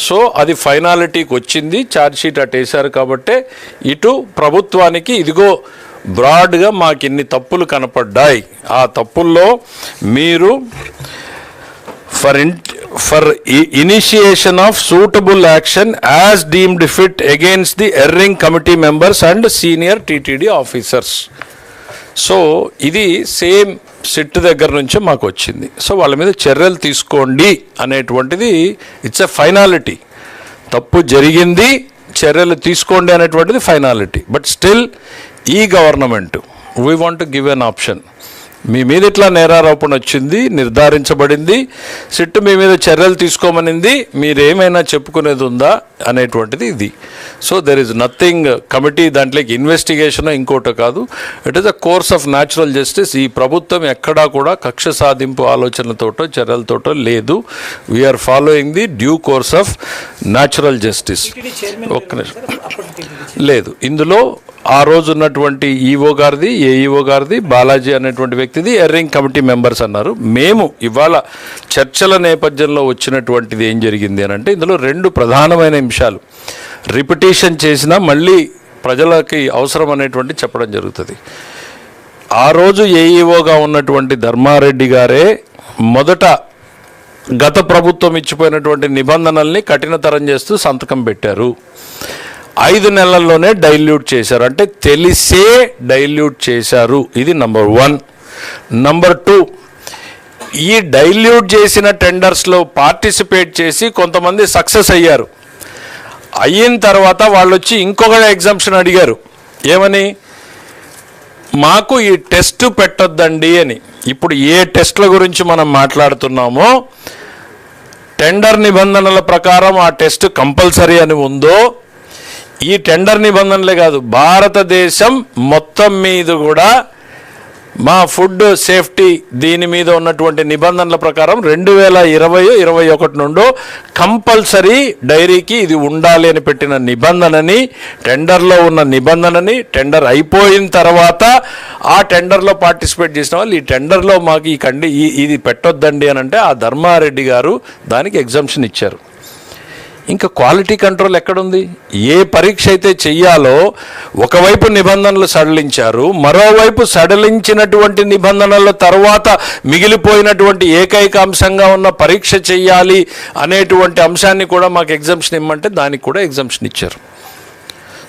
సో అది ఫైనాలిటీకి వచ్చింది, ఛార్జ్ షీట్ అటు వేశారు కాబట్టి ఇటు ప్రభుత్వానికి ఇదిగో బ్రాడ్గా మాకు ఇన్ని తప్పులు కనపడ్డాయి, ఆ తప్పుల్లో మీరు for initiation of suitable action as deemed fit against the erring committee members and senior TTD officers. So ఇది సేమ్ సిట్ దగ్గర నుంచే మాకు వచ్చింది. సో వాళ్ళ మీద చర్యలు తీసుకోండి అనేటువంటిది ఇట్స్ ఎ ఫైనాలిటీ. తప్పు జరిగింది, చర్యలు తీసుకోండి అనేటువంటిది ఫైనాలిటీ. బట్ స్టిల్ ఈ government we want to give an option. మీ మీద ఇట్లా నేరారోపణ వచ్చింది, నిర్ధారించబడింది, సిట్ మీ మీద చర్యలు తీసుకోమనింది, మీరేమైనా చెప్పుకునేది ఉందా అనేటువంటిది ఇది. So there is nothing committee దాంట్లోకి ఇన్వెస్టిగేషన్ ఇంకోటో కాదు. It is a course of natural justice. ఈ ప్రభుత్వం ఎక్కడా కూడా కక్ష సాధింపు ఆలోచనలతోటో చర్యలతోటో లేదు. We are following the due course of natural justice. ఒక్క నిమిషం లేదు, ఇందులో ఆ రోజు ఉన్నటువంటి ఈఓ గారిది, ఏఈఓ గారిది, బాలాజీ అనేటువంటి వ్యక్తిది ఎర్రింగ్ కమిటీ మెంబర్స్ అన్నారు. మేము ఇవాళ చర్చల నేపథ్యంలో వచ్చినటువంటిది ఏం జరిగింది అని అంటే ఇందులో 2 ప్రధానమైన అంశాలు. రిపిటేషన్ చేసినా మళ్ళీ ప్రజలకి అవసరం అనేటువంటి చెప్పడం జరుగుతుంది. ఆ రోజు ఏఈఓగా ఉన్నటువంటి ధర్మారెడ్డి గారే మొదట గత ప్రభుత్వం ఇచ్చిపోయినటువంటి నిబంధనల్ని కఠినతరం చేస్తూ సంతకం పెట్టారు. 5 నెలల్లోనే డైల్యూట్ చేశారు, అంటే తెలిసే డైల్యూట్ చేశారు. ఇది నంబర్ 1. నంబర్ 2, ఈ డైల్యూట్ చేసిన టెండర్స్లో పార్టిసిపేట్ చేసి కొంతమంది సక్సెస్ అయ్యారు. అయిన తర్వాత వాళ్ళు వచ్చి ఇంకొక ఎగ్జామ్షన్ అడిగారు. ఏమని? మాకు ఈ టెస్ట్ పెట్టొద్దండి అని. ఇప్పుడు ఏ టెస్ట్ల గురించి మనం మాట్లాడుతున్నామో టెండర్ నిబంధనల ప్రకారం ఆ టెస్ట్ కంపల్సరీ అని ఉందో, ఈ టెండర్ నిబంధనలే కాదు, భారతదేశం మొత్తం మీద కూడా మా ఫుడ్ సేఫ్టీ దీని మీద ఉన్నటువంటి నిబంధనల ప్రకారం 2020-21 నుండి కంపల్సరీ డైరీకి ఇది ఉండాలి అని పెట్టిన నిబంధనని, టెండర్లో ఉన్న నిబంధనని, టెండర్ అయిపోయిన తర్వాత ఆ టెండర్లో పార్టిసిపేట్ చేసిన వాళ్ళు ఈ టెండర్లో మాకు ఇది పెట్టొద్దండి అని అంటే ఆ ధర్మారెడ్డి గారు దానికి ఎగ్జంప్షన్ ఇచ్చారు. ఇంకా క్వాలిటీ కంట్రోల్ ఎక్కడుంది? ఏ పరీక్ష అయితే చెయ్యాలో ఒకవైపు నిబంధనలు సడలించారు, మరోవైపు సడలించినటువంటి నిబంధనల తర్వాత మిగిలిపోయినటువంటి ఏకైక అంశంగా ఉన్న పరీక్ష చెయ్యాలి అనేటువంటి అంశాన్ని కూడా మాకు ఎగ్జంప్షన్ ఇమ్మంటే దానికి కూడా ఎగ్జంప్షన్ ఇచ్చారు.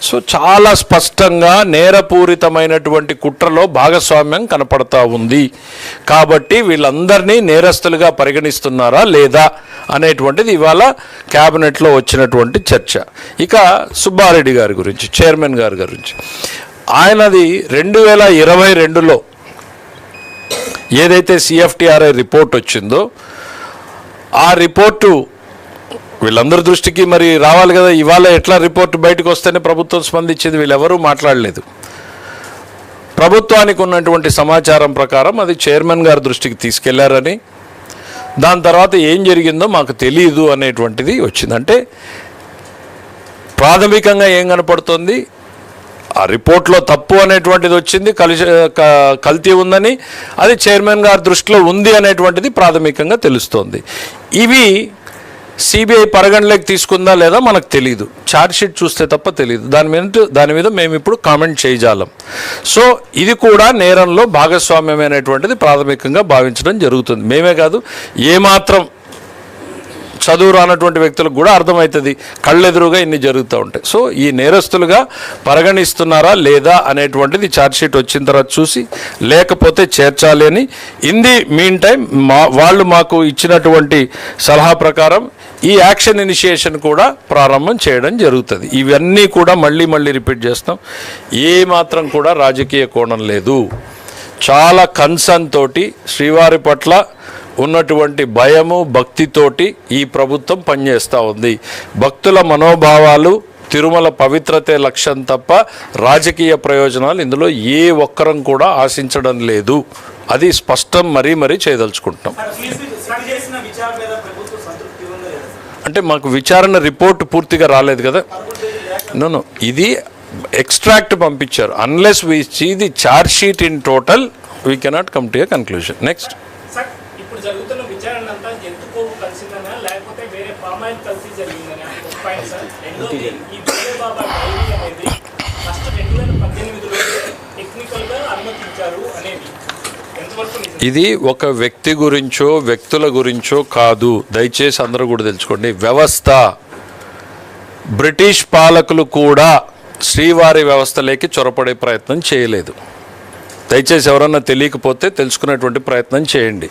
సో చాలా స్పష్టంగా నేరపూరితమైనటువంటి కుట్రలో భాగస్వామ్యం కనపడతా ఉంది. కాబట్టి వీళ్ళందరినీ నేరస్తులుగా పరిగణిస్తున్నారా లేదా అనేటువంటిది ఇవాళ క్యాబినెట్లో వచ్చినటువంటి చర్చ. ఇక సుబ్బారెడ్డి గారి గురించి, చైర్మన్ గారి గురించి, ఆయనది 2022లో ఏదైతే సిఎఫ్టిఆర్ఐ రిపోర్ట్ వచ్చిందో ఆ రిపోర్టు వీళ్ళందరి దృష్టికి మరి రావాలి కదా. ఇవాళ ఎట్లా రిపోర్ట్ బయటకు వస్తేనే ప్రభుత్వం స్పందించింది, వీళ్ళెవరూ మాట్లాడలేదు. ప్రభుత్వానికి ఉన్నటువంటి సమాచారం ప్రకారం అది చైర్మన్ గారి దృష్టికి తీసుకెళ్లారని, దాని తర్వాత ఏం జరిగిందో మాకు తెలియదు అనేటువంటిది వచ్చింది. అంటే ప్రాథమికంగా ఏం కనపడుతుంది? ఆ రిపోర్ట్లో తప్పు అనేటువంటిది వచ్చింది, కల్తీ ఉందని, అది చైర్మన్ గారి దృష్టిలో ఉంది అనేటువంటిది ప్రాథమికంగా తెలుస్తోంది. ఇవి సిబిఐ పరిగణలోకి తీసుకుందా లేదా మనకు తెలియదు, ఛార్జ్షీట్ చూస్తే తప్ప తెలియదు. దాని మీద మేము ఇప్పుడు కామెంట్ చేయజాలం. సో ఇది కూడా నేరంలో భాగస్వామ్యమైనటువంటిది ప్రాథమికంగా భావించడం జరుగుతుంది. మేమే కాదు, ఏమాత్రం చదువు రానటువంటి వ్యక్తులకు కూడా అర్థమవుతుంది, కళ్ళెదురుగా ఇన్ని జరుగుతూ ఉంటాయి. సో ఈ నేరస్తులుగా పరిగణిస్తున్నారా లేదా అనేటువంటిది ఛార్జ్షీట్ వచ్చిన తర్వాత చూసి, లేకపోతే చేర్చాలి అని. ఇన్ ది మీన్ టైం వాళ్ళు మాకు ఇచ్చినటువంటి సలహా ప్రకారం ఈ యాక్షన్ ఇనిషియేషన్ కూడా ప్రారంభం చేయడం జరుగుతుంది. ఇవన్నీ కూడా మళ్ళీ రిపీట్ చేస్తాం, ఏ మాత్రం కూడా రాజకీయ కోణం లేదు. చాలా కన్సర్న్ తోటి శ్రీవారి పట్ల ఉన్నటువంటి భయము భక్తితోటి ఈ ప్రభుత్వం పనిచేస్తూ ఉంది. భక్తుల మనోభావాలు, తిరుమల పవిత్రతే లక్ష్యం తప్ప రాజకీయ ప్రయోజనాలు ఇందులో ఏ ఒక్కరం కూడా ఆశించడం లేదు. అది స్పష్టం మరీ చేయదలుచుకుంటున్నాం. అంటే మాకు విచారణ రిపోర్ట్ పూర్తిగా రాలేదు కదా. నో, ఇది ఎక్స్ట్రాక్ట్ పంపించారు. Unless we see the charge sheet in total we cannot come to a conclusion. Next, ఇప్పుడు జరుగుతున్న విచారణ అంతా ఎందుకు కలిసిందనా లేకపోతే వేరే పామాయిల్ కలిసి జరిగిందనా? రెండోది, ఈ భోలే బాబా డైరీ అనేది ఫస్ట్ 2018లో టెక్నికల్గా అనుమతించారు అనేది ఎంతవరకు నిజం? ఇది ఒక వ్యక్తి గురించో వ్యక్తుల గురించో కాదు, దయచేసి అందరూ కూడా తెలుసుకోండి. వ్యవస్థ, బ్రిటిష్ పాలకులు కూడా శ్రీవారి వ్యవస్థలోకి చొరపడే ప్రయత్నం చేయలేదు. దయచేసి ఎవరన్నా తెలియకపోతే తెలుసుకునేటువంటి ప్రయత్నం చేయండి.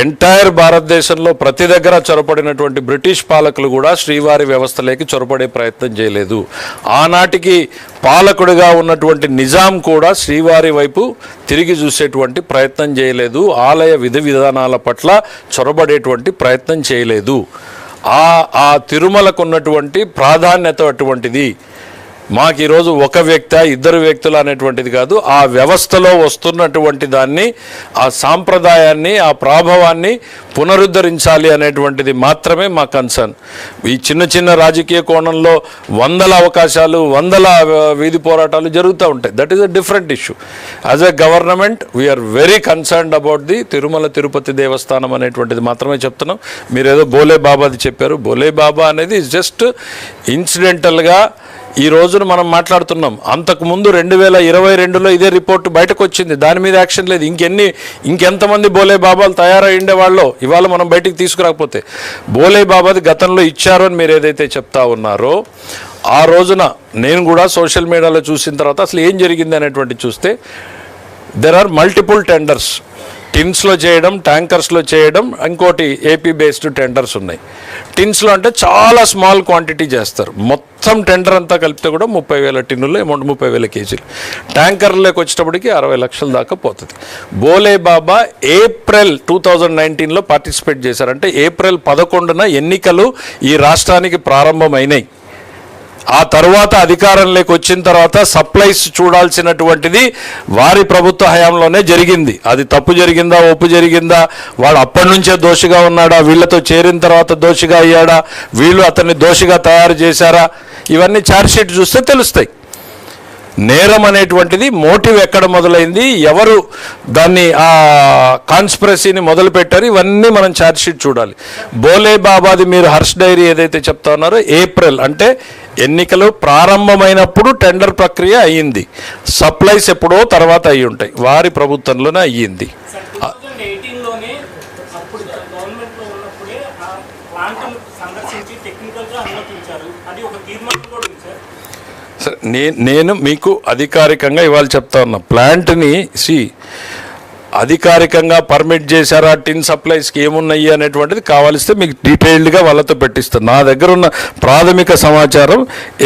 ఎంటైర్ భారతదేశంలో ప్రతి దగ్గర చొరపడినటువంటి బ్రిటిష్ పాలకులు కూడా శ్రీవారి వ్యవస్థలోకి చొరపడే ప్రయత్నం చేయలేదు. ఆనాటికి పాలకుడిగా ఉన్నటువంటి నిజాం కూడా శ్రీవారి వైపు తిరిగి చూసేటువంటి ప్రయత్నం చేయలేదు. ఆలయ విధి విధానాల పట్ల చొరబడేటువంటి ప్రయత్నం చేయలేదు. ఆ తిరుమలకు ఉన్నటువంటి ప్రాధాన్యత అటువంటిది. మాకు ఈరోజు ఒక వ్యక్తి, ఇద్దరు వ్యక్తులు అనేటువంటిది కాదు, ఆ వ్యవస్థలో వస్తున్నటువంటి దాన్ని, ఆ సాంప్రదాయాన్ని, ఆ ప్రాభవాన్ని పునరుద్ధరించాలి అనేటువంటిది మాత్రమే మా కన్సర్న్. ఈ చిన్న రాజకీయ కోణంలో వందల అవకాశాలు, వందల వీధి పోరాటాలు జరుగుతూ ఉంటాయి. That is a different issue. As a government we are very concerned about the Tirumala Tirupati Devasthanam అనేటువంటిది మాత్రమే చెప్తున్నాం. మీరేదో బోలే బాబాది చెప్పారు. బోలే బాబా అనేది జస్ట్ ఇన్సిడెంటల్గా ఈ రోజున మనం మాట్లాడుతున్నాం. అంతకుముందు 2022లో ఇదే రిపోర్టు బయటకు వచ్చింది, దాని మీద యాక్షన్ లేదు. ఇంకెంతమంది బోలే బాబాలు తయారై ఉండేవాళ్ళో ఇవాళ మనం బయటికి తీసుకురాకపోతే. బోలే బాబాది గతంలో ఇచ్చారు అని మీరు ఏదైతే చెప్తా ఉన్నారో, ఆ రోజున నేను కూడా సోషల్ మీడియాలో చూసిన తర్వాత అసలు ఏం జరిగింది అనేటువంటి చూస్తే, దెర్ ఆర్ మల్టిపుల్ టెండర్స్. టిన్స్లో చేయడం, ట్యాంకర్స్లో చేయడం, ఇంకోటి ఏపీ బేస్డ్ టెండర్స్ ఉన్నాయి. టిన్స్లో అంటే చాలా స్మాల్ క్వాంటిటీ చేస్తారు. మొత్తం టెండర్ అంతా కలిపితే కూడా 30,000 టిన్నులు అమౌంట్, 30,000 కేజీలు. ట్యాంకర్లోకి వచ్చేటప్పటికి 60 లక్షల దాకా పోతుంది. బోలే బాబా ఏప్రిల్ 2019లో పార్టిసిపేట్ చేశారు. అంటే ఏప్రిల్ 11న ఎన్నికలు ఈ రాష్ట్రానికి ప్రారంభమైనాయి. ఆ తర్వాత అధికారంలోకి వచ్చిన తర్వాత సప్లైస్ చూడాల్సినటువంటిది వారి ప్రభుత్వ హయాంలోనే జరిగింది. అది తప్పు జరిగిందా, ఒప్పు జరిగిందా, వాడు అప్పటి నుంచే దోషిగా ఉన్నాడా, వీళ్ళతో చేరిన తర్వాత దోషిగా అయ్యాడా, వీళ్ళు అతన్ని దోషిగా తయారు చేశారా, ఇవన్నీ ఛార్జ్షీట్ చూస్తే తెలుస్తాయి. నేరం అనేటువంటిది మోటివ్ ఎక్కడ మొదలైంది, ఎవరు దాన్ని ఆ కాన్స్పిరసీని మొదలుపెట్టారు, ఇవన్నీ మనం ఛార్జ్షీట్ చూడాలి. బోలే బాబాది మీరు హర్ష్ డైరీ ఏదైతే చెప్తా ఉన్నారో, ఏప్రిల్ అంటే ఎన్నికలు ప్రారంభమైనప్పుడు టెండర్ ప్రక్రియ అయ్యింది. సప్లైస్ ఎప్పుడో తర్వాత అయ్యి ఉంటాయి, వారి ప్రభుత్వంలోనే అయ్యింది. 2018లోనే అప్పుడు గవర్నమెంట్లో ఉన్నప్పుడే ఆ ప్లాంట్ను సందర్శించి టెక్నికల్గా అనుమతించారు. అది ఒక తీర్మానం కూడా ఉంది సార్. సరే, నేను మీకు అధికారికంగా ఇవాళ చెప్తా ఉన్నా, ప్లాంట్ని అధికారికంగా పర్మిట్ చేశారా, టిన్ సప్లైస్కి ఏమున్నాయి అనేటువంటిది కావాలిస్తే మీకు డీటెయిల్డ్గా వాళ్ళతో పెట్టిస్తాను. నా దగ్గర ఉన్న ప్రాథమిక సమాచారం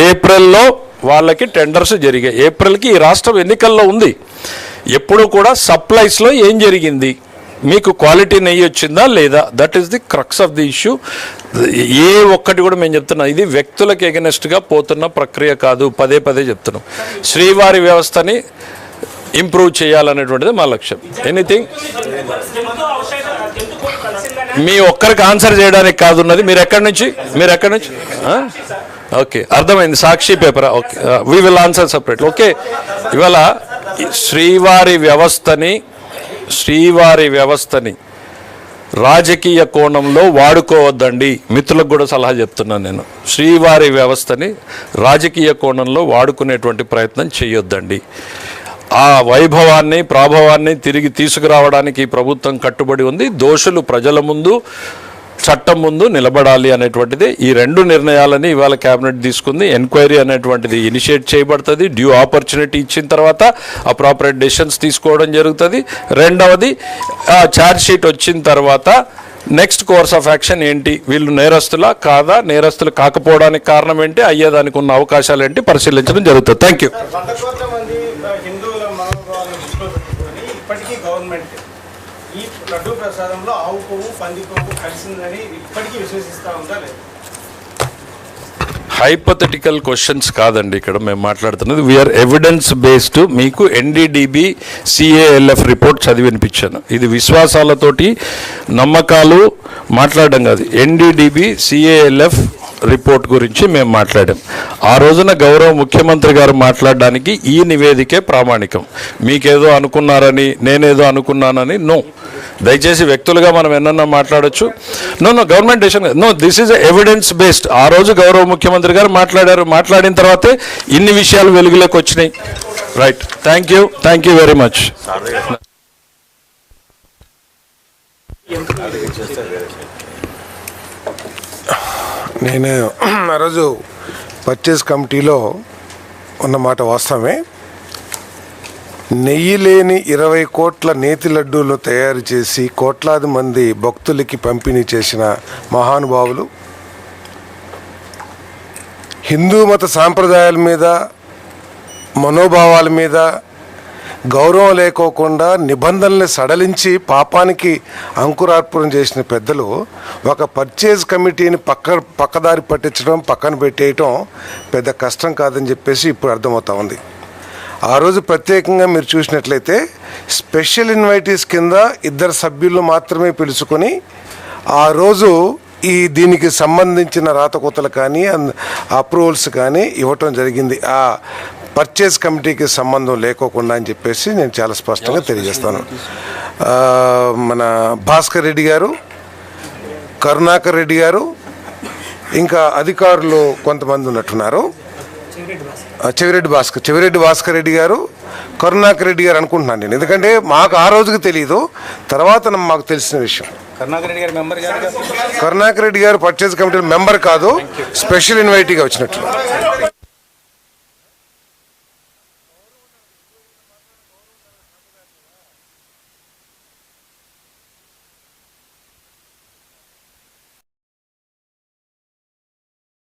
ఏప్రిల్లో వాళ్ళకి టెండర్స్ జరిగాయి. ఏప్రిల్కి ఈ రాష్ట్రం ఎన్నికల్లో ఉంది. ఎప్పుడు కూడా సప్లైస్లో ఏం జరిగింది, మీకు క్వాలిటీ నెయ్యి వచ్చిందా లేదా, that is the crux of the issue. ఏ ఒక్కటి కూడా మేము చెప్తున్నాం, ఇది వ్యక్తులకు ఎగనెస్ట్గా పోతున్న ప్రక్రియ కాదు. పదే పదే చెప్తున్నాం, శ్రీవారి వ్యవస్థని ఇంప్రూవ్ చేయాలనేటువంటిది మా లక్ష్యం. ఎనీథింగ్ మీ ఒక్కరికి ఆన్సర్ చేయడానికి కాదు ఉన్నది. మీరు ఎక్కడి నుంచి ఓకే, అర్థమైంది. సాక్షి పేపరా? Okay, we will answer separate. Okay, ఇవాళ శ్రీవారి వ్యవస్థని రాజకీయ కోణంలో వాడుకోవద్దండి. మిత్రులకు కూడా సలహా చెప్తున్నాను నేను. శ్రీవారి వ్యవస్థని రాజకీయ కోణంలో వాడుకునేటువంటి ప్రయత్నం చేయొద్దండి. ఆ వైభవాన్ని, ప్రాభవాన్ని తిరిగి తీసుకురావడానికి ఈ ప్రభుత్వం కట్టుబడి ఉంది. దోషులు ప్రజల ముందు, చట్టం ముందు నిలబడాలి అనేటువంటిది ఈ రెండు నిర్ణయాలని ఇవాళ కేబినెట్ తీసుకుంది. ఎంక్వైరీ అనేటువంటిది ఇనిషియేట్ చేయబడుతుంది. డ్యూ ఆపర్చునిటీ ఇచ్చిన తర్వాత అప్రాపరేట్ డెసిషన్స్ తీసుకోవడం జరుగుతుంది. రెండవది, ఛార్జ్ షీట్ వచ్చిన తర్వాత నెక్స్ట్ కోర్స్ ఆఫ్ యాక్షన్ ఏంటి, వీళ్ళు నేరస్తులా కాదా, నేరస్తులు కాకపోవడానికి కారణం ఏంటి, అయ్యేదానికి ఉన్న అవకాశాలు ఏంటి పరిశీలించడం జరుగుతుంది. Thank you. హిందువుల మనోభావాలను దృష్టిలో పెట్టుకొని ఇప్పటికీ గవర్నమెంట్ ఈ లడ్డూ ప్రసాదంలో ఆవు కొవ్వు, పంది కొవ్వు కలిసిందని ఇప్పటికీ విశ్వసిస్తూ ఉందా లేదా? హైపోథెటికల్ క్వశ్చన్స్ కాదండి ఇక్కడ మేము మాట్లాడుతున్నది. We are evidence based. మీకు ఎన్డీడీబీ CALF రిపోర్ట్ చదివి వినిపించాను. ఇది విశ్వాసాలతోటి నమ్మకాలు మాట్లాడడం కాదు. ఎన్డీడీబీ CALF రిపోర్ట్ గురించి మేము మాట్లాడాం. ఆ రోజున గౌరవ ముఖ్యమంత్రి గారు మాట్లాడడానికి ఈ నివేదికే ప్రామాణికం. మీకేదో అనుకున్నారని, నేనేదో అనుకున్నానని నో. దయచేసి వ్యక్తులుగా మనం ఎన్నన్నా మాట్లాడచ్చు. No government decision, no, this is evidence based. ఆ రోజు గౌరవ ముఖ్యమంత్రి గారు మాట్లాడారు. మాట్లాడిన తర్వాతే ఇన్ని విషయాలు వెలుగులోకి వచ్చినాయి. Right, thank you very much. నేను ఆ రోజు పర్చేస్ కమిటీలో ఉన్నమాట వాస్తవమే. నెయ్యి లేని 20 కోట్ల నేతి లడ్డూలు తయారు చేసి కోట్లాది మంది భక్తులకి పంపిణీ చేసిన మహానుభావులు, హిందూ మత సాంప్రదాయాల మీద, మనోభావాల మీద గౌరవం లేకోకుండా నిబంధనల్ని సడలించి పాపానికి అంకురార్పణం చేసిన పెద్దలు ఒక పర్చేజ్ కమిటీని పక్కదారి పట్టించడం, పక్కన పెట్టేయటం పెద్ద కష్టం కాదని చెప్పేసి ఇప్పుడు అర్థమవుతా ఉంది. ఆ రోజు ప్రత్యేకంగా మీరు చూసినట్లయితే స్పెషల్ ఇన్వైటీస్ కింద 2 సభ్యులను మాత్రమే పిలుచుకొని ఆ రోజు దీనికి సంబంధించిన రాతకోతలు కానీ అప్రూవల్స్ కానీ ఇవ్వటం జరిగింది. ఆ పర్చేజ్ కమిటీకి సంబంధం లేకోకుండా అని చెప్పేసి నేను చాలా స్పష్టంగా తెలియజేస్తాను. మన భాస్కర్ రెడ్డి గారు, కరుణాకర్ రెడ్డి గారు, ఇంకా అధికారులు కొంతమంది ఉన్నట్టున్నారు. చెవిరెడ్డి భాస్కర్ రెడ్డి గారు, కరుణాకర్ రెడ్డి గారు అనుకుంటున్నాను నేను. ఎందుకంటే మాకు ఆ రోజుకి తెలియదు, తర్వాత మాకు తెలిసిన విషయం. కరుణాకర్ రెడ్డి గారు మెంబర్ గారు కరుణాకర్ రెడ్డి గారు పర్చేజ్ కమిటీ మెంబర్ కాదు, స్పెషల్ ఇన్వైటీగా వచ్చినట్లు.